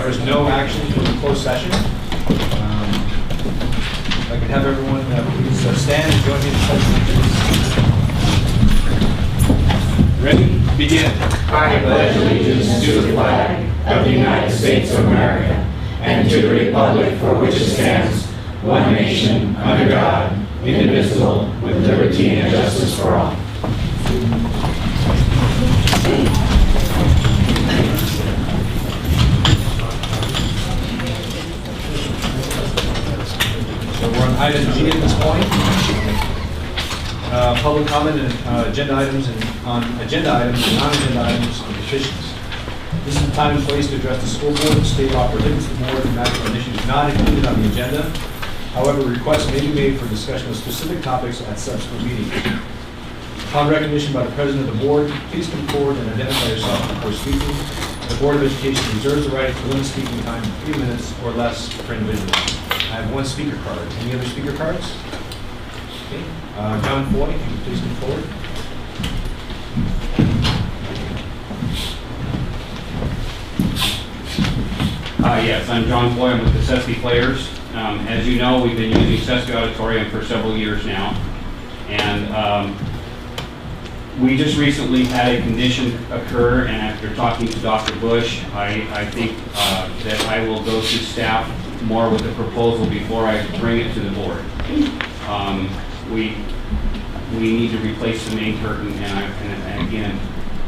There is no action for the closed session. If I could have everyone please stand and join me in the pledge of allegiance. Ready? Begin. I pledge allegiance to the flag of the United States of America and to the republic for which it stands, one nation, under God, indivisible, with liberty and justice for all. So we're on item G at this point. Public comment and agenda items and on agenda items and non-agenda items and petitions. This is the time and place to address the school board, state law prohibits the board from acting on issues not included on the agenda. However, requests may be made for discussion of specific topics at subsequent meetings. Upon recognition by the president of the board, please come forward and identify yourself before speaking. The Board of Education reserves the right to limit speaking time to 3 minutes or less per individual. I have one speaker card. Any other speaker cards? Okay. John Foy, if you could please come forward. Yes, I'm John Foy. I'm with the Cst Players. As you know, we've been using Cst Auditorium for several years now. And we just recently had a condition occur, and after talking to Dr. Bush, I think that I will go to staff more with the proposal before I bring it to the board. We need to replace the main curtain, and again,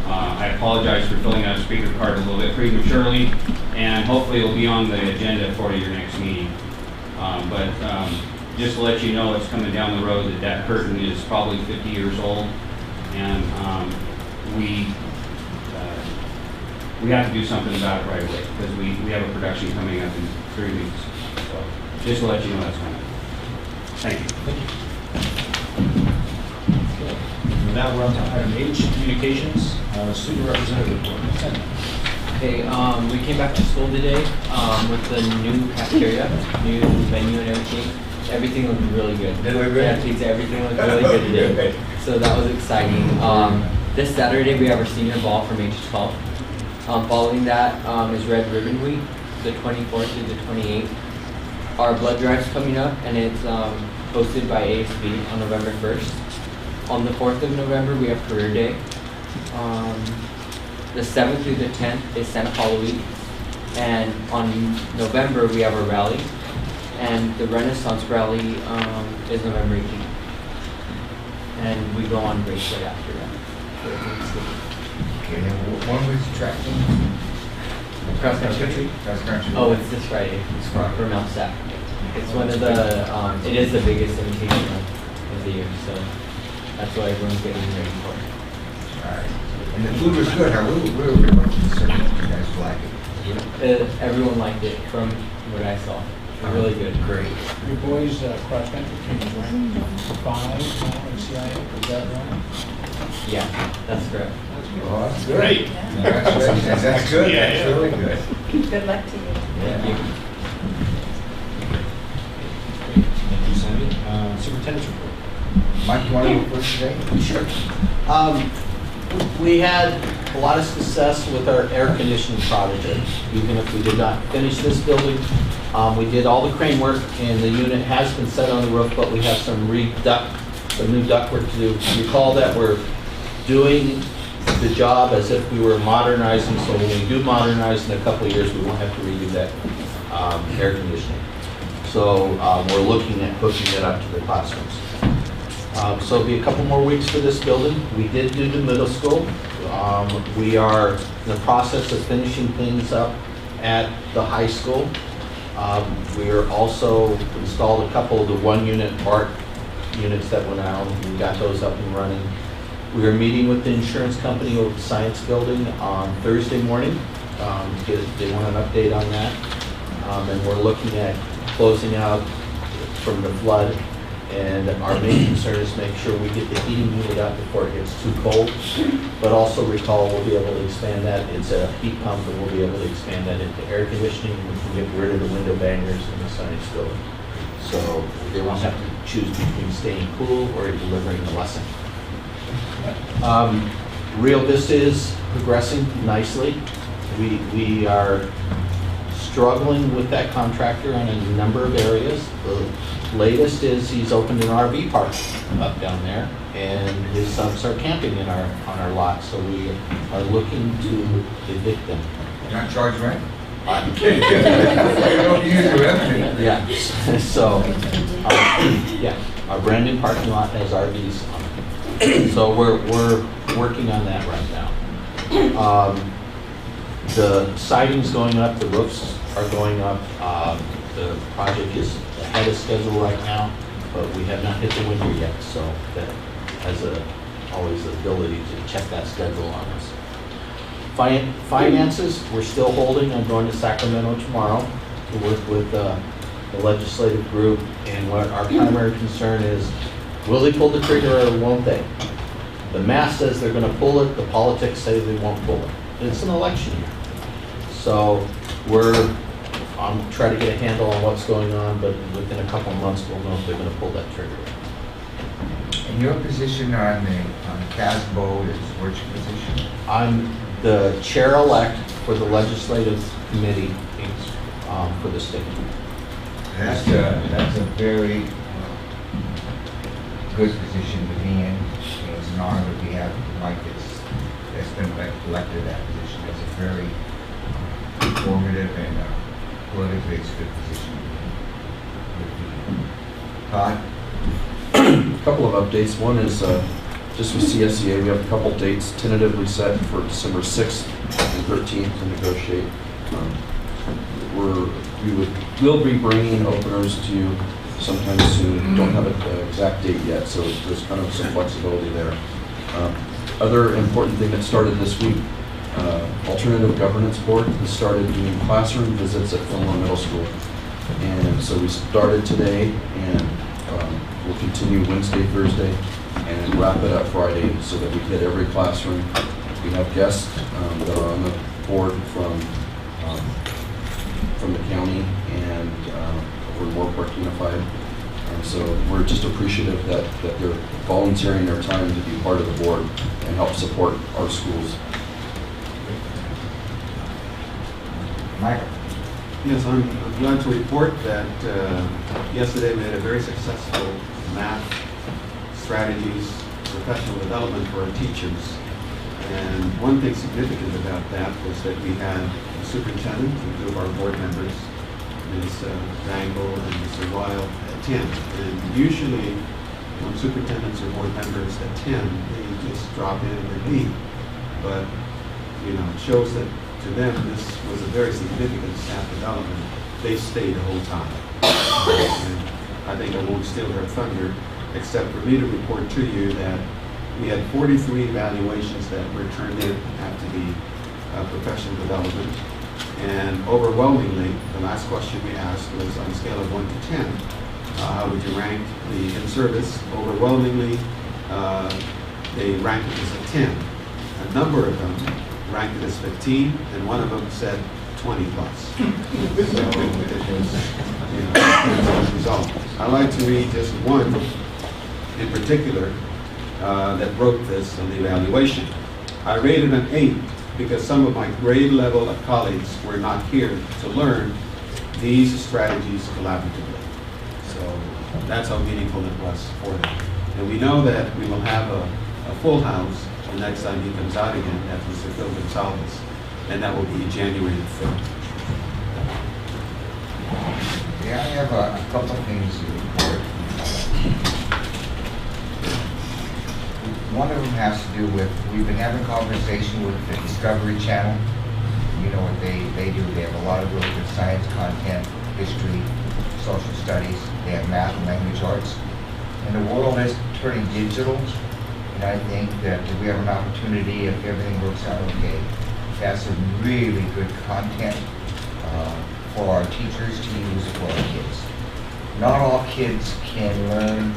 I apologize for filling out a speaker card a little bit prematurely, and hopefully it'll be on the agenda for your next meeting. But just to let you know, it's coming down the road that curtain is probably 50 years old, and we have to do something about it right away because we have a production coming up in 3 weeks. So just to let you know that's coming. Thank you. Thank you. Now we're on to item H, communications, student representative report. Okay, we came back to school today with the new cafeteria, new menu and everything. Everything looked really good. Yeah, pizza, everything looked really good today. So that was exciting. This Saturday we have our senior ball from age 12. Following that is Red Ribbon Week, the 24th through the 28th. Our blood drive's coming up, and it's hosted by ASB on November 1st. On the 4th of November, we have Career Day. The 7th through the 10th is Santa Paula Week. And on November, we have a rally. And the Renaissance Rally is November 18th. And we go on break right after that. Okay, and when was the track team? Cross country? Cross country. Oh, it's this Friday. It's for Mount Sac. It's one of the, it is the biggest invitation of the year. So that's what everyone's getting ready for. All right. And the food was good. How we were much concerned. You guys like it? Everyone liked it from what I saw. Really good. Great. Your boys' cross country team is ranked 5 in CIA, is that right? Yeah, that's correct. Oh, that's good. Great. Congratulations. That's good. Yeah, That's really good. Good luck to you. Thank you. Thank you, Sandy. Superintendent's report. Mike, you want to go first today? Sure. We had a lot of success with our air conditioning project, even if we did not finish this building. We did all the crane work, and the unit has been set on the roof, but we have some new ductwork to do. Recall that we're doing the job as if we were modernizing, so when we do modernize in a couple of years, we won't have to redo that air conditioning. So we're looking at hooking it up to the classrooms. So it'll be a couple more weeks for this building. We did do the middle school. We are in the process of finishing things up at the high school. We are also installed a couple of the one-unit art units that went out. We got those up and running. We are meeting with the insurance company over the science building on Thursday morning. They want an update on that. And we're looking at closing out from the flood. And our main concern is make sure we get the heating unit up before it gets too cold. But also recall we'll be able to expand that. It's a heat pump, and we'll be able to expand that into air conditioning. We can get rid of the window bangers in the science building. So they won't have to choose between staying cool or delivering the lesson. Real Vista is progressing nicely. We are struggling with that contractor on a number of areas. The latest is he's opened an RV park up down there, and his subs are camping on our lot, so we are looking to evict them. Not charge rent? Okay. Don't use the revenue. Yeah, so, yeah, our brand new parking lot has RVs on it. So we're working on that right now. The siding's going up, the roofs are going up. The project is ahead of schedule right now, but we have not hit the winter yet, so that has always the ability to check that schedule on us. Finances, we're still holding. I'm going to Sacramento tomorrow to work with the legislative group, and what our primary concern is, will they pull the trigger or won't they? The math says they're going to pull it, the politics say they won't pull it. It's an election year. So I'm trying to get a handle on what's going on, but within a couple of months we'll know if they're going to pull that trigger. And your position on CASBO is what's your position? I'm the chair-elect for the legislative committee for the state. That's a very good position to be in. It's an honor that we have Mike that's been elected to that position. It's a very informative and politically it's a good position to be in. Todd? A couple of updates. One is just with CSEA, we have a couple dates tentatively set for December 6th and 13th to negotiate. We'll be bringing openers to you sometime soon. Don't have an exact date yet, so there's kind of some flexibility there. Other important thing that started this week, Alternative Governance Board has started doing classroom visits at Fillmore Middle School. And so we started today, and we'll continue Wednesday, Thursday, and wrap it up Friday so that we hit every classroom. We have guests that are on the board from the county and we're more Park Unified. And so we're just appreciative that they're volunteering their time to be part of the board and help support our schools. Michael? Yes, I'm glad to report that yesterday we had a very successful math strategies professional development for our teachers. And one thing significant about that was that we had the superintendent and two of our board members, Ms. Dangle and Mr. Weil, attend. And usually when superintendents or board members attend, they just drop in and leave. But, you know, it shows that to them this was a very significant staff development. They stayed the whole time. And I think I won't steal their thunder, except for me to report to you that we had 43 evaluations that were turned in after the professional development. And overwhelmingly, the last question we asked was on a scale of 1 to 10, how would you rank the in-service? Overwhelmingly, they ranked it as a 10. A number of them ranked it as 15, and one of them said 20 plus. So it was, you know, a result. I'd like to read just one in particular that wrote this on the evaluation. I rated an 8 because some of my grade level colleagues were not here to learn these strategies collaboratively. So that's how meaningful it was for them. And we know that we will have a full house the next time he comes out again, that's Mr. Phil Gonzalez, and that will be January the 5th. Yeah, I have a couple of things to report. One of them has to do with, we've been having conversation with the Discovery Channel. You know what they do. They have a lot of really good science content, history, social studies. They have math and language arts. And the world is turning digital. And I think that we have an opportunity, if everything works out okay, to have some really good content for our teachers to use for our kids. Not all kids can learn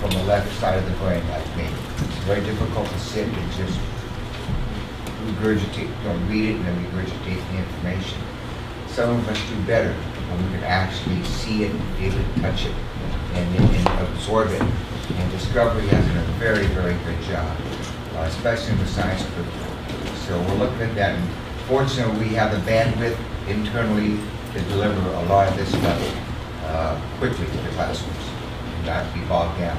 from the left side of the brain like me. It's very difficult to sit and just regurgitate, read it and then regurgitate the information. Some of us do better when we can actually see it, feel it, touch it, and absorb it. And Discovery has done a very, very good job, especially in the science curriculum. So we're looking at that. And fortunately, we have the bandwidth internally to deliver a lot of this level quickly to the classrooms, and not be bogged down.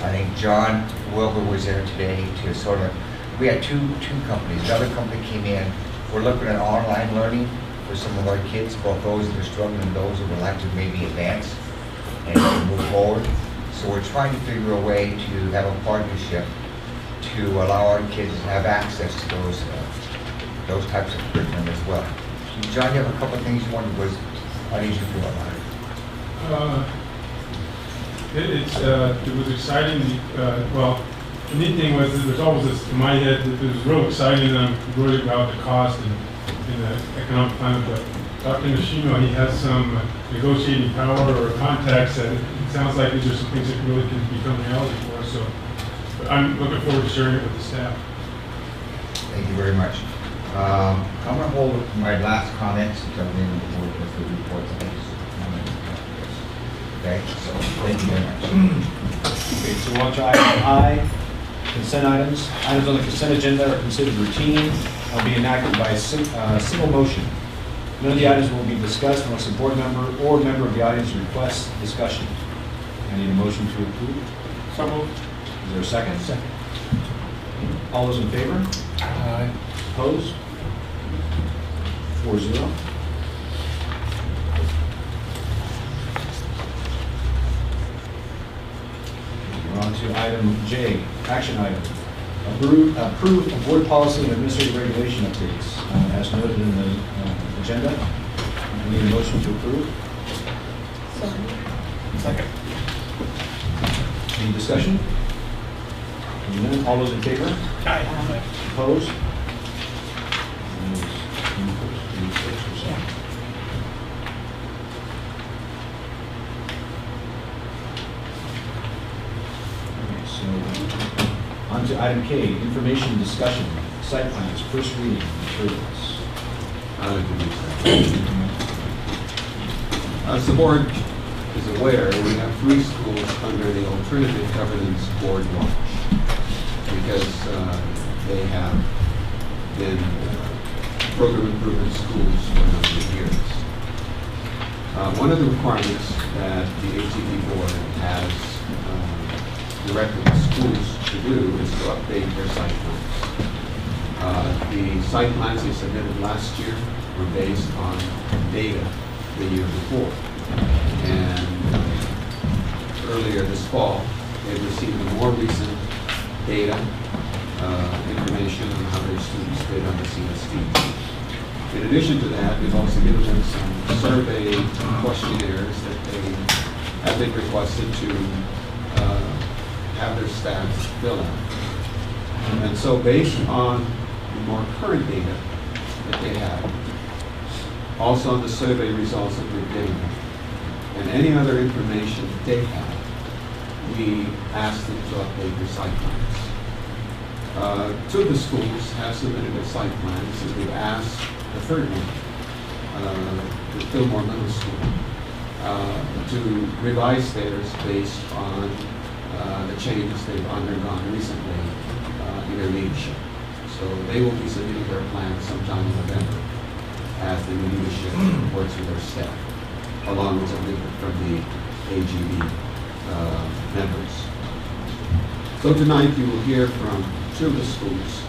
I think John Wilbur was there today to sort of, we had two companies. Another company came in. We're looking at online learning for some of our kids, both those that are struggling and those that would like to maybe advance and move forward. So we're trying to figure a way to have a partnership to allow our kids to have access to those types of curriculum as well. John, you have a couple of things you wanted was, how did you feel about it? It was exciting. Well, the neat thing was that there's always this in my head that it was real exciting, and I'm worried about the cost and the economic climate. But Dr. Nishino, he has some negotiating power or contacts that it sounds like these are some things that really can become reality for us. So, but I'm looking forward to sharing it with the staff. Thank you very much. I'm going to hold my last comments until the end of the board with the reports. Okay, so thank you very much. Okay, so we'll on to item I, consent items. Items on the consent agenda are considered routine and will be enacted by single motion. None of the items will be discussed unless a board member or member of the audience requests discussion. I need a motion to approve. So moved. Is there a second? Second. All those in favor? Aye. Opposed? 4-0. We're on to item J, action item. Approve of board policy and administrative regulation updates as noted in the agenda. I need a motion to approve. Second. Any discussion? Hearing none. All those in favor? Aye. Opposed? On to item K, information discussion, site plans, first reading, materials. As the board is aware, we have 3 schools under the Alternative Governance Board watch because they have been program improvement schools for a number of years. One of the requirements that the ATB board has directed the schools to do is to update their site plans. The site plans they submitted last year were based on data the year before. And earlier this fall, they received the more recent data, information on how their students did on the CST. In addition to that, we've also given them some survey questionnaires that they have been requested to have their staff fill out. And so based on the more current data that they have, also on the survey results that we're getting, and any other information that they have, we ask them to update their site plans. 2 of the schools have submitted their site plans, and we've asked the third one, the Fillmore Middle School, to revise theirs based on the changes they've undergone recently in their leadership. So they will be submitting their plans sometime in November as the new leadership works with their staff, along with some input from the AGB members. So tonight you will hear from 2 of the schools,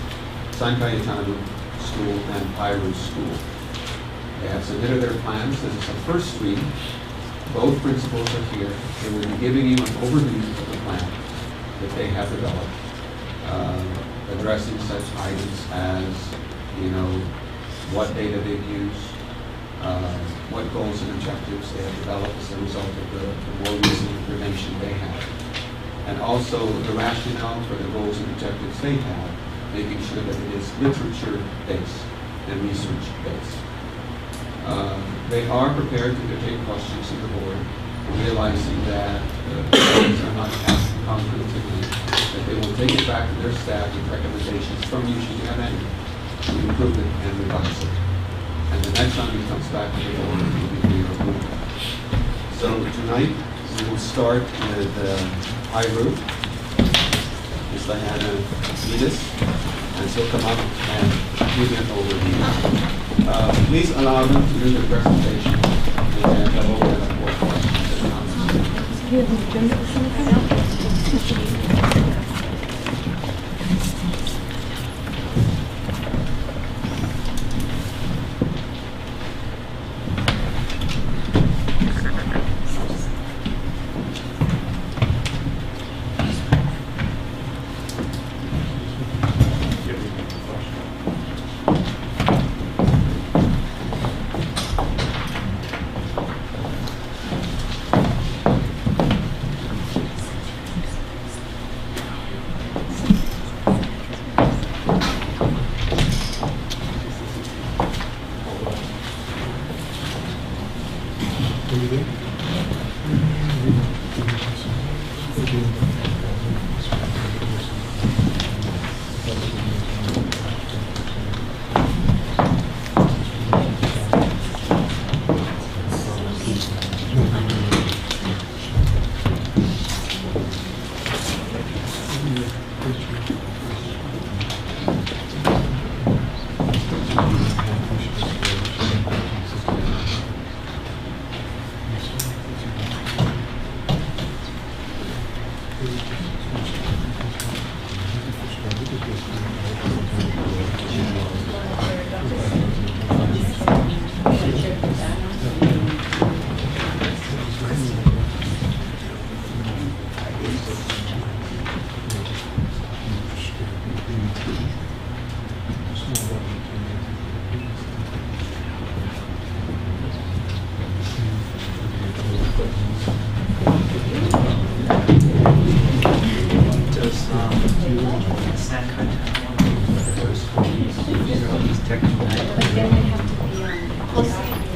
San Cayetano School and Piru School. They have submitted their plans. This is the first reading. Both principals are here. They will be giving you an overview of the plan that they have developed, addressing such items as, what data they've used, what goals and objectives they have developed as a result of the more recent information they have, and also the rationale for the goals and objectives they have, making sure that it is literature-based and research-based. They are prepared to take questions to the board, realizing that things are not asked concretely, that they will take it back to their staff with recommendations from you should you have any to improve it and revise it. And the next time it comes back to the board, it will be for your approval. So tonight, we will start with Piru. Ms. Diana Meadows, and she'll come up and give you an overview. Please allow them to do their presentation.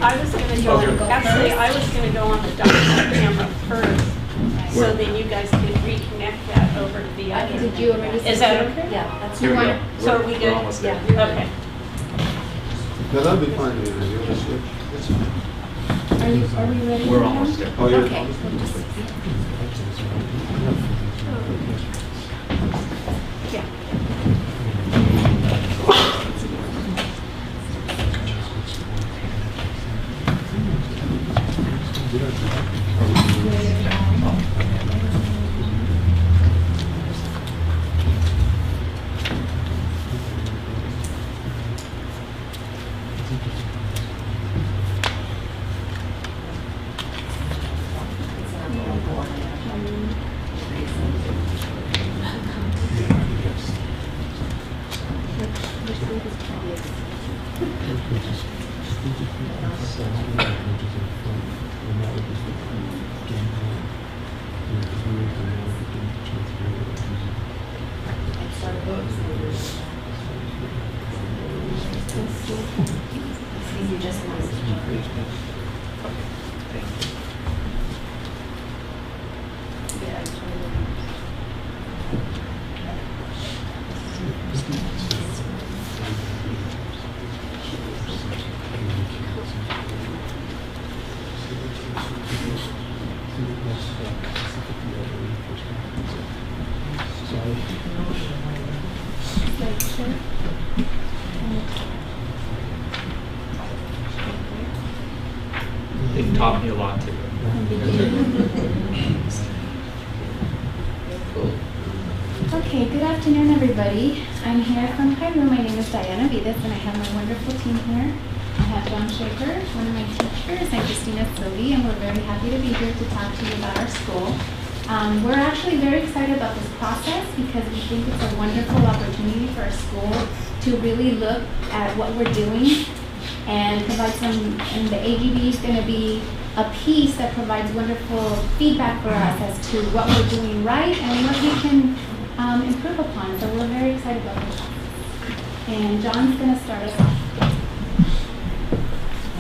I was going to go, actually, I was going to go on the document camera first, so then you guys can reconnect that over to the other. Did you already? Is that okay? Yeah, that's You fine. want- So are we good? Yeah. Okay. No, that'll be fine, you know, you want to switch? It's fine. Are we ready? We're now? almost there. Oh, you're. Okay. Yeah. They've taught me a lot too. Okay, good afternoon, everybody. I'm here from Peru. My name is Diana Vidas, and I have my wonderful team here. I have John Shaker, one of my teachers, and Christina Silvi, and we're very happy to be here to talk to you about our school. We're actually very excited about this process because we think it's a wonderful opportunity for our school to really look at what we're doing and provide some, and the AGB is going to be a piece that provides wonderful feedback for us as to what we're doing right and what we can improve upon. So we're very excited about this. And John's going to start us off.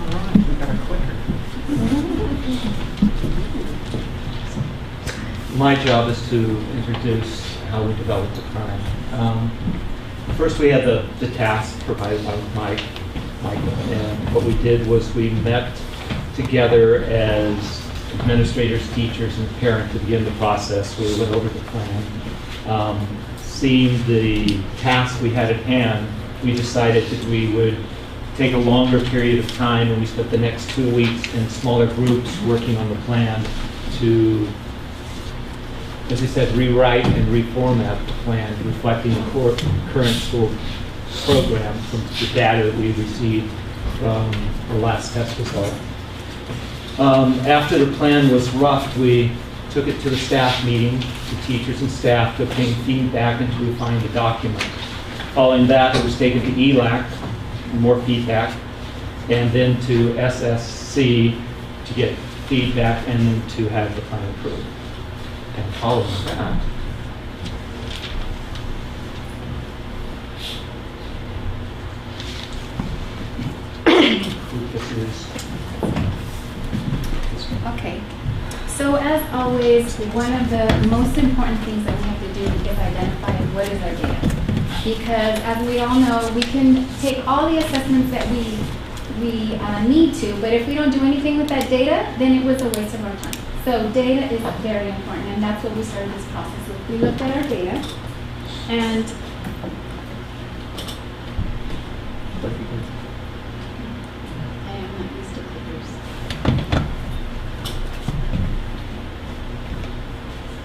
All right, we got a clicker. My job is to introduce how we develop the plan. First, we had the task provided by Michael, and what we did was we met together as administrators, teachers, and parents to begin the process. We went over the plan. Seeing the task we had at hand, we decided that we would take a longer period of time, and we spent the next 2 weeks in smaller groups working on the plan to, as I said, rewrite and reformat the plan, reflecting the current school program from the data that we received from the last test result. After the plan was roughed, we took it to the staff meeting, the teachers and staff, to obtain feedback and to refine the document. Following that, it was taken to ELAC, more feedback, and then to SSC to get feedback, and then to have the plan approved. And following that, this is Okay. So as always, one of the most important things that we have to do is identify what is our data. Because as we all know, we can take all the assessments that we need to, but if we don't do anything with that data, then it was a waste of our time. So data is very important, and that's what we started this process with. We looked at our data, and I am not used to clickers.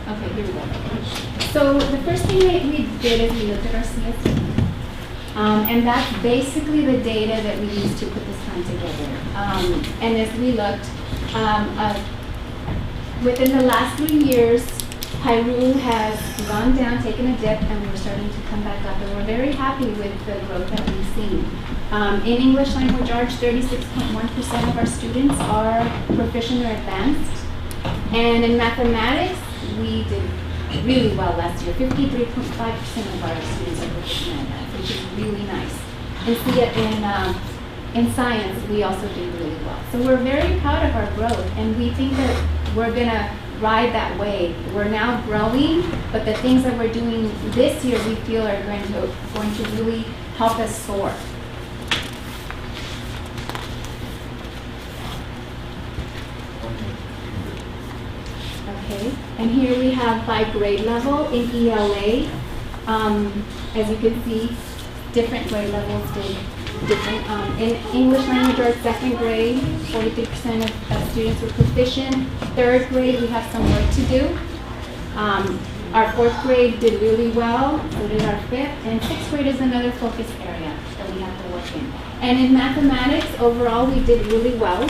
Okay, here we go. So the first thing that we did is we looked at our CSD. And that's basically the data that we used to put this plan together. And as we looked, within the last 3 years, Pyru has gone down, taken a dip, and we're starting to come back up. And we're very happy with the growth that we've seen. In English language arts, 36.1% of our students are proficient or advanced. And in mathematics, we did really well last year. 53.5% of our students are proficient in math, which is really nice. And see it in science, we also did really well. So we're very proud of our growth, and we think that we're gonna ride that wave. We're now growing, but the things that we're doing this year, we feel are going to really help us soar. Okay, and here we have by grade level in ELA. As you can see, different grade levels did different. In English language arts, second grade, 43% of students were proficient. Third grade, we have some work to do. Our fourth grade did really well, so did our fifth, and sixth grade is another focus area that we have to work in. And in mathematics, overall, we did really well.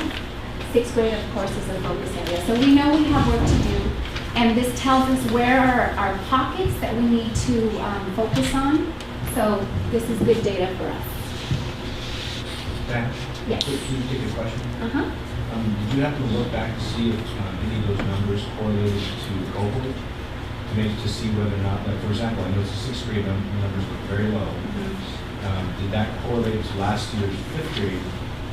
Sixth grade, of course, is a focus area. So we know we have work to do, and this tells us where are our pockets that we need to focus on. So this is good data for us. Dan? Yes. Can you take a question? Uh-huh. Did you have to look back to see if any of those numbers correlated to cohort? To see whether or not, like for example, I noticed the sixth grade numbers were very low. Did that correlate to last year's fifth grade?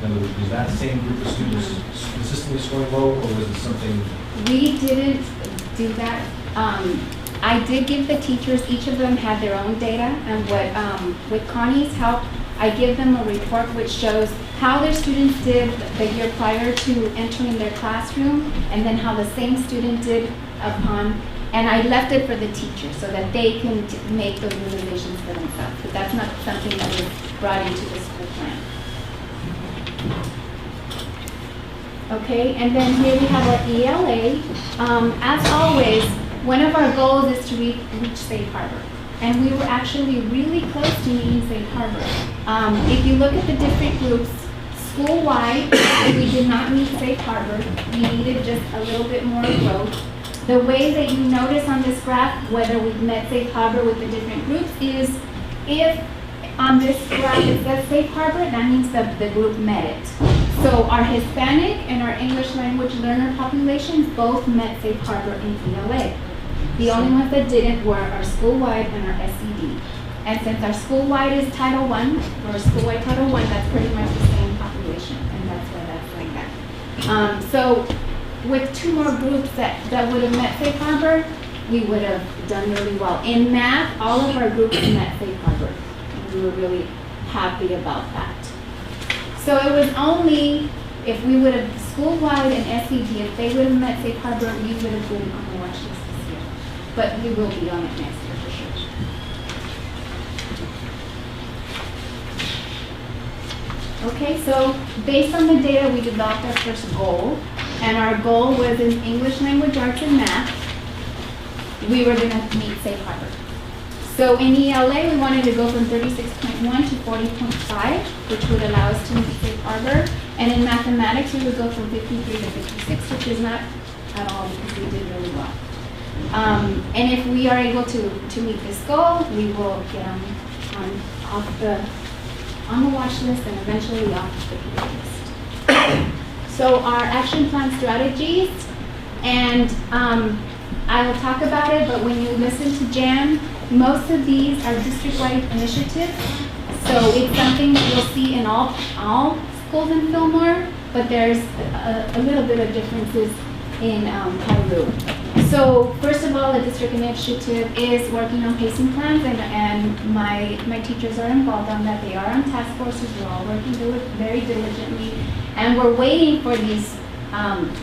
In other words, was that same group of students consistently scoring low, or was it something? We didn't do that. I did give the teachers, each of them had their own data, and with Connie's help, I give them a report which shows how their students did the year prior to entering their classroom, and then how the same student did upon, and I left it for the teacher so that they can make those realizations for themselves, but that's not something that was brought into the school plan. Okay, and then here we have our ELA. As always, one of our goals is to reach safe harbor. And we were actually really close to meeting safe harbor. If you look at the different groups, school-wide, we did not meet safe harbor. We needed just a little bit more growth. The way that you notice on this graph whether we've met safe harbor with the different groups is if on this graph it says safe harbor, that means that the group met it. So our Hispanic and our English language learner populations both met safe harbor in ELA. The only ones that didn't were our school-wide and our SED. And since our school-wide is Title I, or school-wide Title I, that's pretty much the same population, and that's why that's like that. So with two more groups that would have met safe harbor, we would have done really well. In math, all of our groups met safe harbor, and we were really happy about that. So it was only if we would have school-wide and SED, if they would have met safe harbor, we would have been on the watch list this year. But we will be on it next year for sure. Okay, so based on the data, we developed our first goal, and our goal was in English, language, arts, and math. We were going to meet safe harbor. So in ELA, we wanted to go from 36.1 to 40.5, which would allow us to meet safe harbor. And in mathematics, we would go from 53 to 56, which is not at all because we did really well. And if we are able to meet this goal, we will get on the watch list and eventually off the PA list. So our action plan strategies, and I will talk about it, but when you listen to Jan, most of these are district-wide initiatives. So it's something that you'll see in all schools in Fillmore, but there's a little bit of differences in Peru. So first of all, the district initiative is working on pacing plans, and my teachers are involved on that. They are on task forces. We're all working very diligently, and we're waiting for these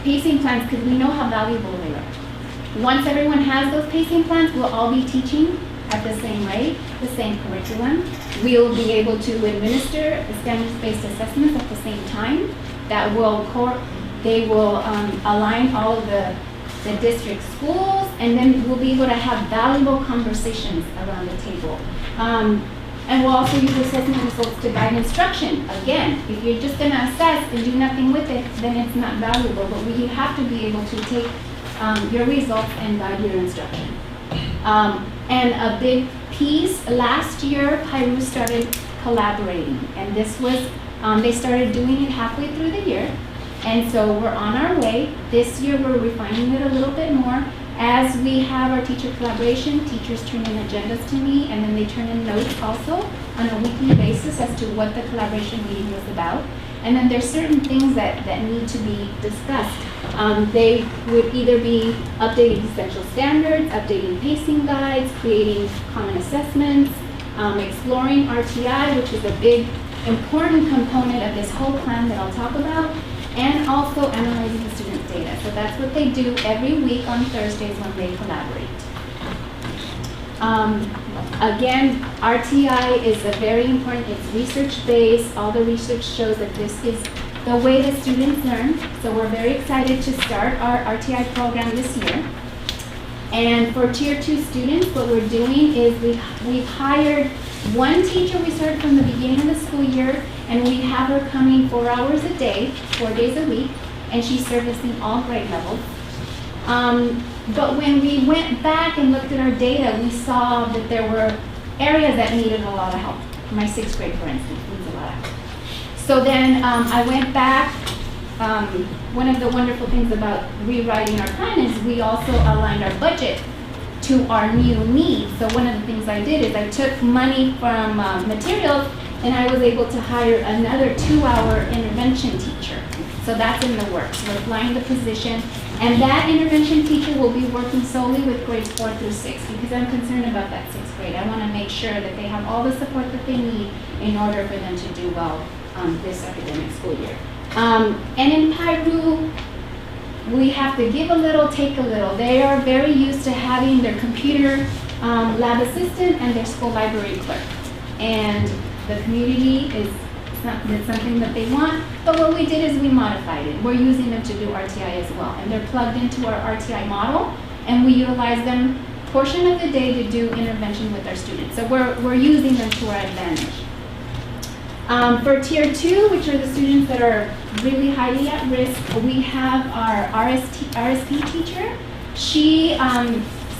pacing plans because we know how valuable they are. Once everyone has those pacing plans, we'll all be teaching at the same rate, the same curriculum. We'll be able to administer the standards-based assessments at the same time. They will align all of the district schools, and then we'll be able to have valuable conversations around the table. And we'll also use assessment results to guide instruction. Again, if you're just going to assess and do nothing with it, then it's not valuable. But you have to be able to take your results and guide your instruction. And a big piece, last year, Peru started collaborating. And this was, they started doing it halfway through the year. And so we're on our way. This year we're refining it a little bit more. As we have our teacher collaboration, teachers turn in agendas to me, and then they turn in notes also on a weekly basis as to what the collaboration meeting was about. And then there's certain things that need to be discussed. They would either be updating essential standards, updating pacing guides, creating common assessments, exploring RTI, which is a big, important component of this whole plan that I'll talk about, and also analyzing the students' data. So that's what they do every week on Thursdays when they collaborate. Again, RTI is a very important, it's research-based. All the research shows that this is the way the students learn. So we're very excited to start our RTI program this year. And for Tier 2 students, what we're doing is we've hired one teacher. We started from the beginning of the school year, and we have her coming 4 hours a day, 4 days a week, and she's servicing all grade levels. But when we went back and looked at our data, we saw that there were areas that needed a lot of help. My 6th grade, for instance, needs a lot of help. So then I went back. One of the wonderful things about rewriting our plan is we also aligned our budget to our new needs. So one of the things I did is I took money from materials, and I was able to hire another 2-hour intervention teacher. So that's in the works. We're applying the position, and that intervention teacher will be working solely with grades 4 through 6 because I'm concerned about that 6th grade. I want to make sure that they have all the support that they need in order for them to do well this academic school year. And in Peru, we have to give a little, take a little. They are very used to having their computer lab assistant and their school library clerk. And the community it's something that they want, but what we did is we modified it. We're using them to do RTI as well, and they're plugged into our RTI model, and we utilize them portion of the day to do intervention with our students. So we're using them to our advantage. For Tier 2, which are the students that are really highly at risk, we have our RSP teacher. She,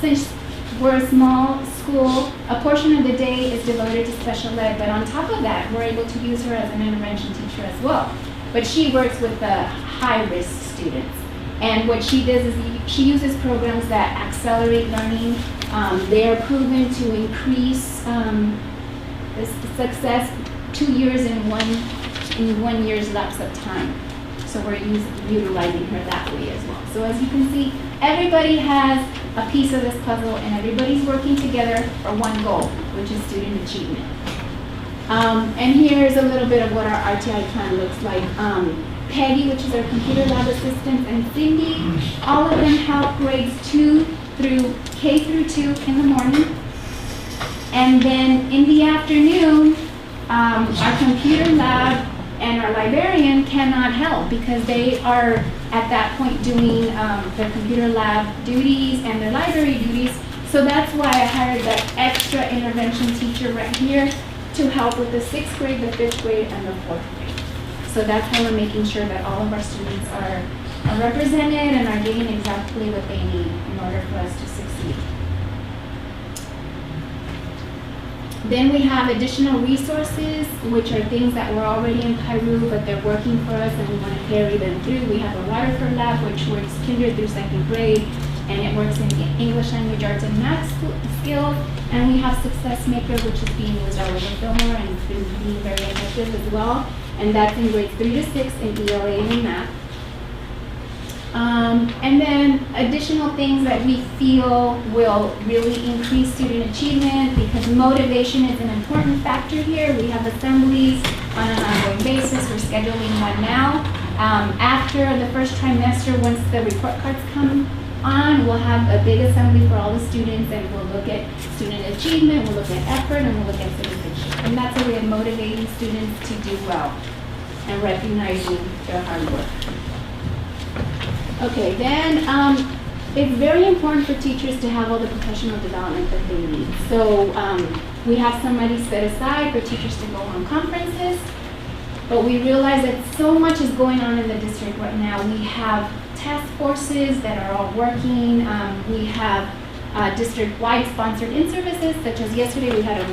since we're a small school, a portion of the day is devoted to special ed, but on top of that, we're able to use her as an intervention teacher as well. But she works with the high-risk students. And what she does is she uses programs that accelerate learning. They are proven to increase the success 2 years in one year's lapse of time. So we're utilizing her that way as well. So as you can see, everybody has a piece of this puzzle, and everybody's working together for one goal, which is student achievement. And here's a little bit of what our RTI plan looks like. Peggy, which is our computer lab assistant, and Cindy, all of them help grades 2 through K through 2 in the morning. And then in the afternoon, our computer lab And our librarian cannot help because they are at that point doing their computer lab duties and their library duties. So that's why I hired that extra intervention teacher right here to help with the 6th grade, the 5th grade, and the 4th grade. So that's how we're making sure that all of our students are represented and are getting exactly what they need in order for us to succeed. Then we have additional resources, which are things that were already in Peru, but they're working for us and we want to carry them through. We have a Waterford lab, which works kinder through 2nd grade, and it works in English language arts and math skills. And we have Success Maker, which is being used all over Fillmore and it's been being very effective as well. And that's in grades 3 to 6 in ELA and in math. And then additional things that we feel will really increase student achievement because motivation is an important factor here. We have assemblies on an ongoing basis. We're scheduling one now. After the first trimester, once the report cards come on, we'll have a big assembly for all the students and we'll look at student achievement, we'll look at effort, and we'll look at citizenship. And that's a way of motivating students to do well and recognizing their hard work. Okay, then it's very important for teachers to have all the professional development that they need. So we have some money set aside for teachers to go on conferences, but we realize that so much is going on in the district right now. We have task forces that are all working. We have district-wide sponsored in-services, such as yesterday we had a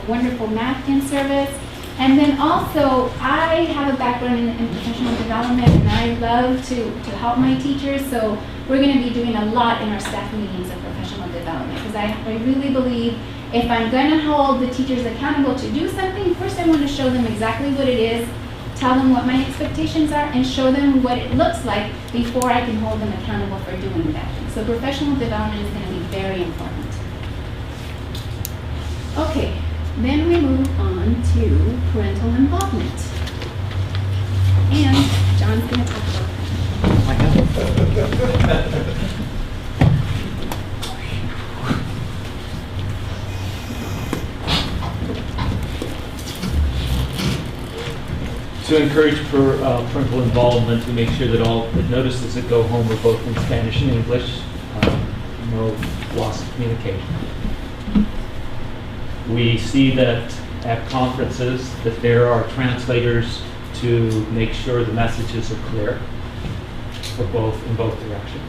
wonderful math in-service. And then also, I have a background in professional development, and I love to help my teachers. So we're going to be doing a lot in our staff meetings of professional development, because I really believe if I'm going to hold the teachers accountable to do something, first I want to show them exactly what it is, tell them what my expectations are, and show them what it looks like before I can hold them accountable for doing that. So professional development is going to be very important. Okay. Then we move on to parental involvement. And John's going to talk about that. To encourage parental involvement, to make sure that all the notices that go home are both in Spanish and English, no loss of communication. We see that at conferences that there are translators to make sure the messages are clear for in both directions.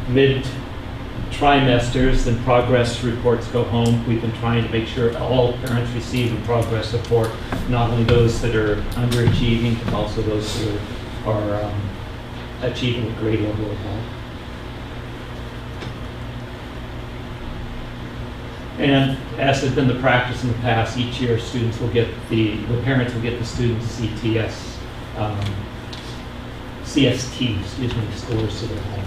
Mid-trimesters and progress reports go home. We've been trying to make sure all parents receive a progress report, not only those that are underachieving, but also those who are achieving a grade level at home. And as has been the practice in the past, each year students will get the parents will get the students' CST scores to their home.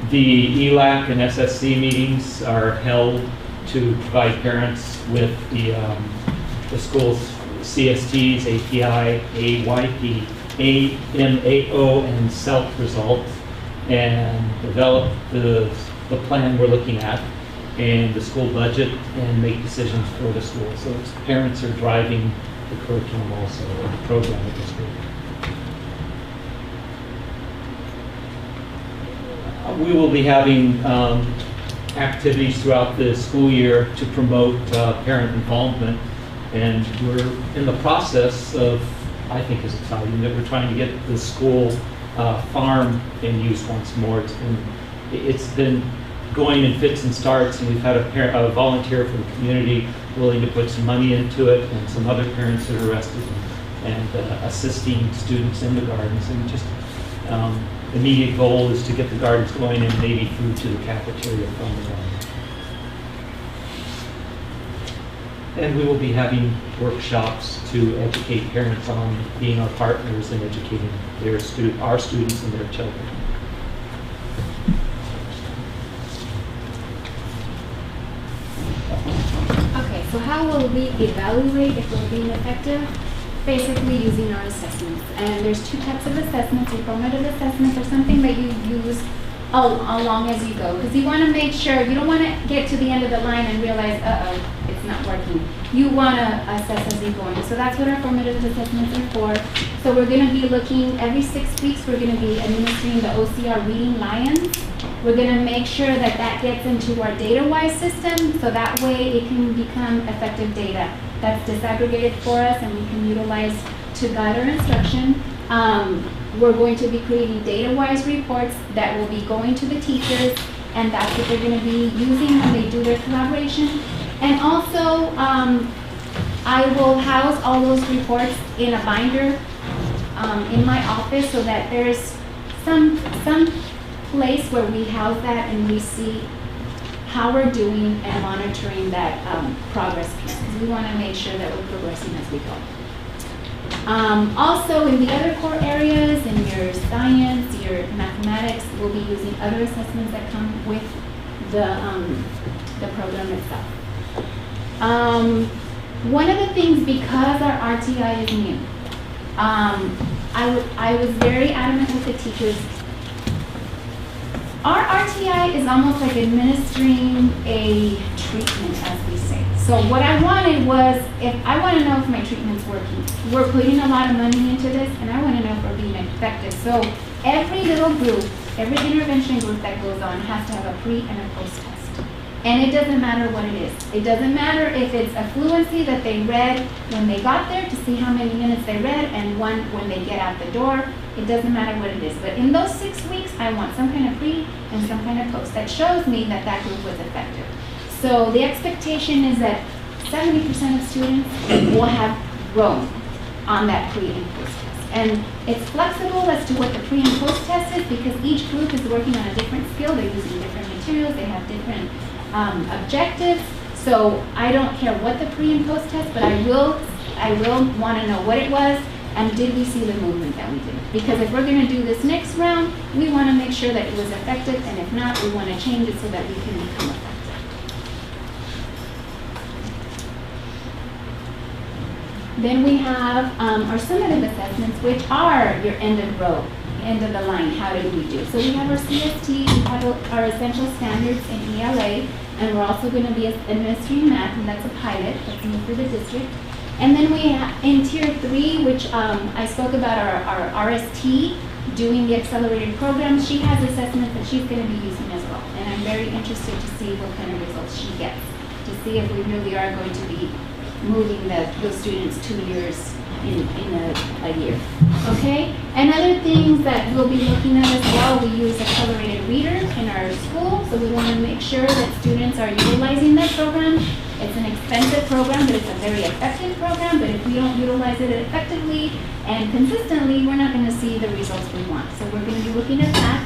The ELAC and SSC meetings are held to provide parents with the school's CSTs, API, AYP, AMAO, and SELF results, and develop the plan we're looking at and the school budget and make decisions for the school. So it's parents are driving the curriculum also, or the program at the school. We will be having activities throughout the school year to promote parent involvement, and we're in the process of, I think is exciting, that we're trying to get the school farm in use once more. It's been going in fits and starts, and we've had a volunteer from the community willing to put some money into it, and some other parents that are interested and assisting students in the gardens. And just the immediate goal is to get the gardens going and maybe food to the cafeteria from the garden. And we will be having workshops to educate parents on being our partners and educating our students and their children. Okay, so how will we evaluate if we're being effective? Basically using our assessments. And there's two types of assessments. Your formative assessments are something that you use along as you go, because you want to make sure, you don't want to get to the end of the line and realize, uh-oh, it's not working. You want to assess as you're going. So that's what our formative assessments are for. So we're going to be looking, every 6 weeks, we're going to be administering the OCR reading lions. We're going to make sure that that gets into our data-wise system, so that way it can become effective data that's disaggregated for us and we can utilize to guide our instruction. We're going to be creating data-wise reports that will be going to the teachers, and that's what they're going to be using when they do their collaboration. And also, I will house all those reports in a binder in my office so that there's some place where we house that and we see how we're doing and monitoring that progress piece, because we want to make sure that we're progressing as we go. Also, in the other core areas, in your science, your mathematics, we'll be using other assessments that come with the program itself. One of the things, because our RTI is new, I was very adamant with the teachers. Our RTI is almost like administering a treatment, as we say. So what I wanted was, if I want to know if my treatment's working, we're putting a lot of money into this, and I want to know if we're being effective. So every little group, every intervention group that goes on has to have a pre and a post test. And it doesn't matter what it is. It doesn't matter if it's a fluency that they read when they got there to see how many minutes they read, and one when they get out the door. It doesn't matter what it is. But in those 6 weeks, I want some kind of pre and some kind of post that shows me that that group was effective. So the expectation is that 70% of students will have grown on that pre and post test. And it's flexible as to what the pre and post test is, because each group is working on a different skill. They're using different materials. They have different objectives. So I don't care what the pre and post test, but I will want to know what it was, and did we see the movement that we did? Because if we're going to do this next round, we want to make sure that it was effective, and if not, we want to change it so that we can become effective. Then we have our summative assessments, which are your end of row, end of the line. How did we do? So we have our CST, we have our essential standards in ELA, and we're also going to be administering math, and that's a pilot that's new for the district. And then we have in tier 3, which I spoke about our RST, doing the accelerated programs. She has assessments that she's going to be using as well. And I'm very interested to see what kind of results she gets, to see if we really are going to be moving those students 2 years in a year. Okay? And other things that we'll be looking at as well, we use accelerated reader in our school, so we want to make sure that students are utilizing that program. It's an expensive program, but it's a very effective program. But if we don't utilize it effectively and consistently, we're not going to see the results we want. So we're going to be looking at that.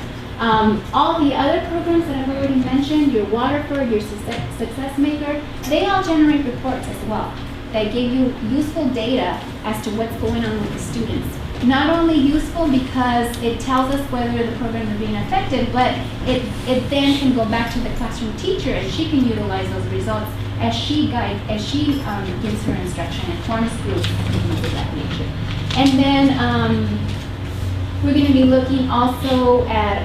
All the other programs that I've already mentioned, your Waterford, your Success Maker, they all generate reports as well. They give you useful data as to what's going on with the students. Not only useful because it tells us whether the programs are being effective, but it then can go back to the classroom teacher, and she can utilize those results as she gives her instruction and forms groups and things of that nature. And then we're going to be looking also at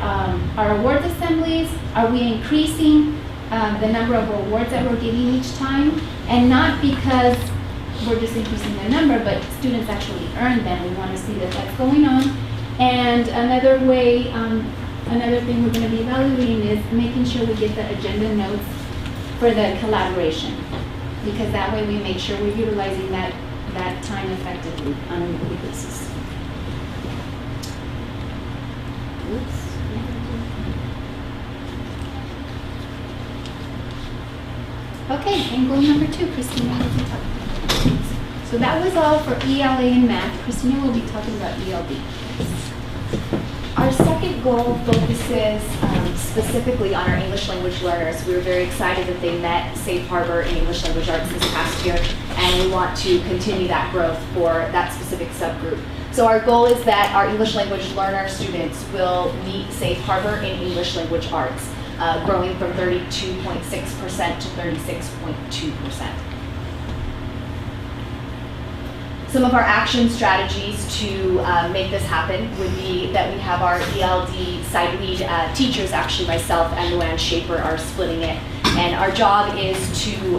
our awards assemblies. Are we increasing the number of awards that we're giving each time? And not because we're just increasing the number, but students actually earn them. We want to see that that's going on. And another way, another thing we're going to be evaluating is making sure we get the agenda notes for the collaboration, because that way we make sure we're utilizing that time effectively on a weekly basis. Oops. Okay, and goal number 2, Christina will be talking about. So that was all for ELA and math. Christina will be talking about ELD. Our second goal focuses specifically on our English language learners. We were very excited that they met Safe Harbor in English language arts this past year, and we want to continue that growth for that specific subgroup. So our goal is that our English language learner students will meet Safe Harbor in English language arts, growing from 32.6% to 36.2%. So Some of our action strategies to make this happen would be that we have our ELD site lead teachers, actually myself and Luann Shaper are splitting it. And our job is to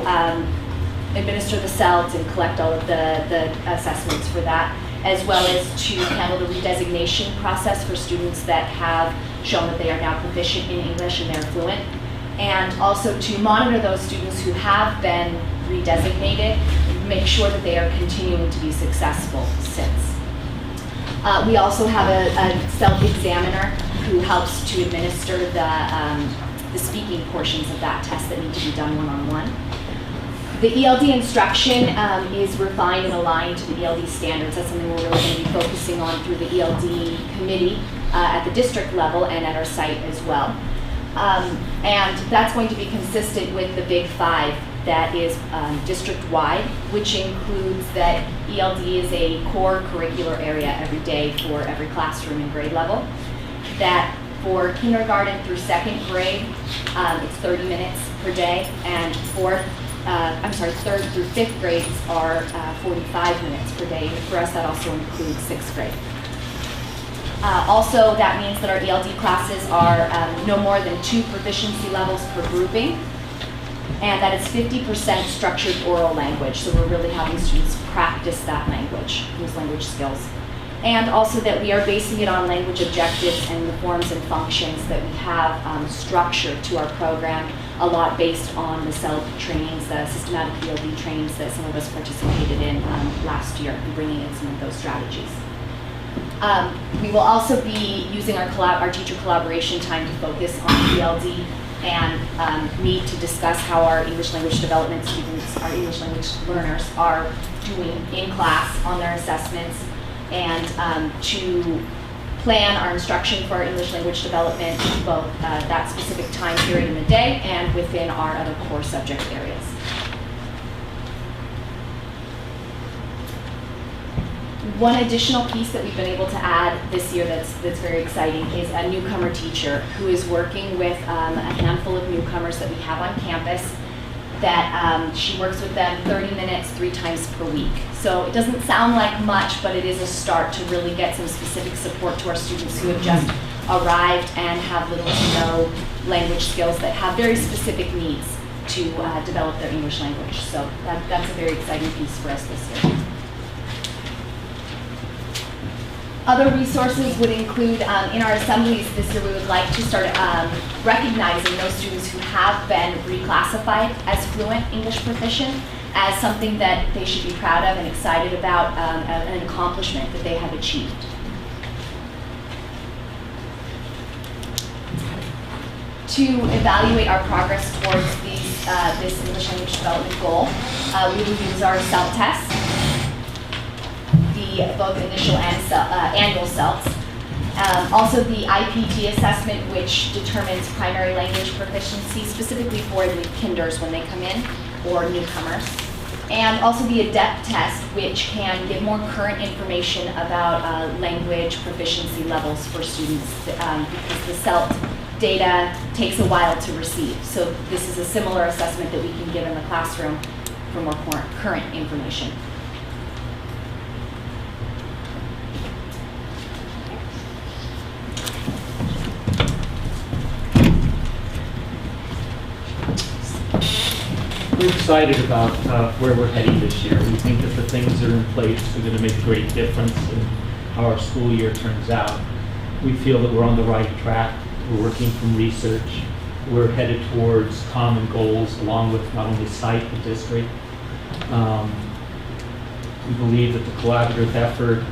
administer the CELT and collect all of the assessments for that, as well as to handle the redesignation process for students that have shown that they are now proficient in English and they're fluent. And also to monitor those students who have been redesignated, make sure that they are continuing to be successful since. We also have a self-examiner who helps to administer the speaking portions of that test that need to be done one-on-one. The ELD instruction is refined and aligned to the ELD standards. That's something we're really going to be focusing on through the ELD committee at the district level and at our site as well. And that's going to be consistent with the Big Five that is district-wide, which includes that ELD is a core curricular area every day for every classroom and grade level. That for kindergarten through second grade, it's 30 minutes per day, and third through fifth grades are 45 minutes per day. And for us, that also includes sixth grade. Also, that means that our ELD classes are no more than 2 proficiency levels per grouping, and that it's 50% structured oral language. So we're really having students practice that language, those language skills. And also that we are basing it on language objectives and the forms and functions that we have structured to our program, a lot based on the CELT trainings, the systematic ELD trainings that some of us participated in last year, and bringing in some of those strategies. We will also be using our teacher collaboration time to focus on ELD and meet to discuss how our English language development students, our English language learners are doing in class on their assessments, and to plan our instruction for our English language development, both that specific time period in the day and within our other core subject areas. One additional piece that we've been able to add this year that's very exciting is a newcomer teacher who is working with a handful of newcomers that we have on campus, that she works with them 30 minutes 3 times per week. So it doesn't sound like much, but it is a start to really get some specific support to our students who have just arrived and have little to no language skills, that have very specific needs to develop their English language. So that's a very exciting piece for us this year. Other resources would include, in our assemblies this year, we would like to start recognizing those students who have been reclassified as fluent English proficient as something that they should be proud of and excited about, an accomplishment that they have achieved. To evaluate our progress towards this English language development goal, we will use our CELT test, both initial and annual CELTs. Also the IPT assessment, which determines primary language proficiency, specifically for the kinders when they come in, or newcomers. And also the ADEPT test, which can give more current information about language proficiency levels for students, because the CELT data takes a while to receive. So this is a similar assessment that we can give in the classroom for more current information. We're excited about where we're heading this year. We think that the things that are in place are going to make a great difference in how our school year turns out. We feel that we're on the right track. We're working from research. We're headed towards common goals along with not only site but district. We believe that the collaborative effort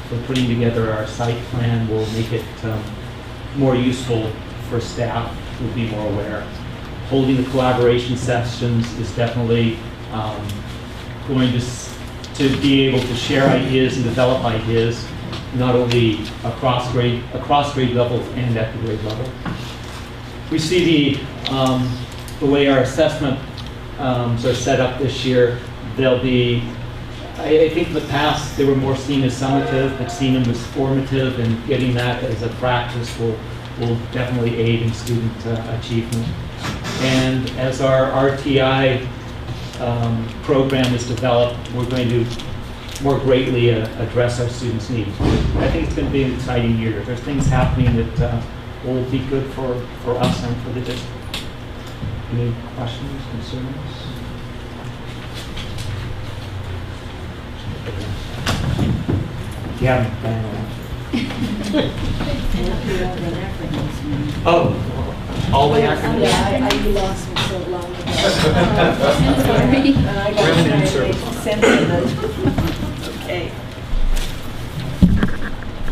for putting together our site plan will make it more useful for staff who will be more aware. Holding the collaboration sessions is definitely going to be able to share ideas and develop ideas, not only across grade levels and at the grade level. We see the way our assessment are set up this year. They'll be, I think in the past they were more seen as summative, but seen them as formative, and getting that as a practice will definitely aid in student achievement. And as our RTI program is developed, we're going to more greatly address our students' needs. I think it's going to be an exciting year. There's things happening that will be good for us and for the district. Any questions, concerns? If you haven't, oh, all the acronyms. Yeah, I lost them so long ago. And I got trying to make sense of it. Okay.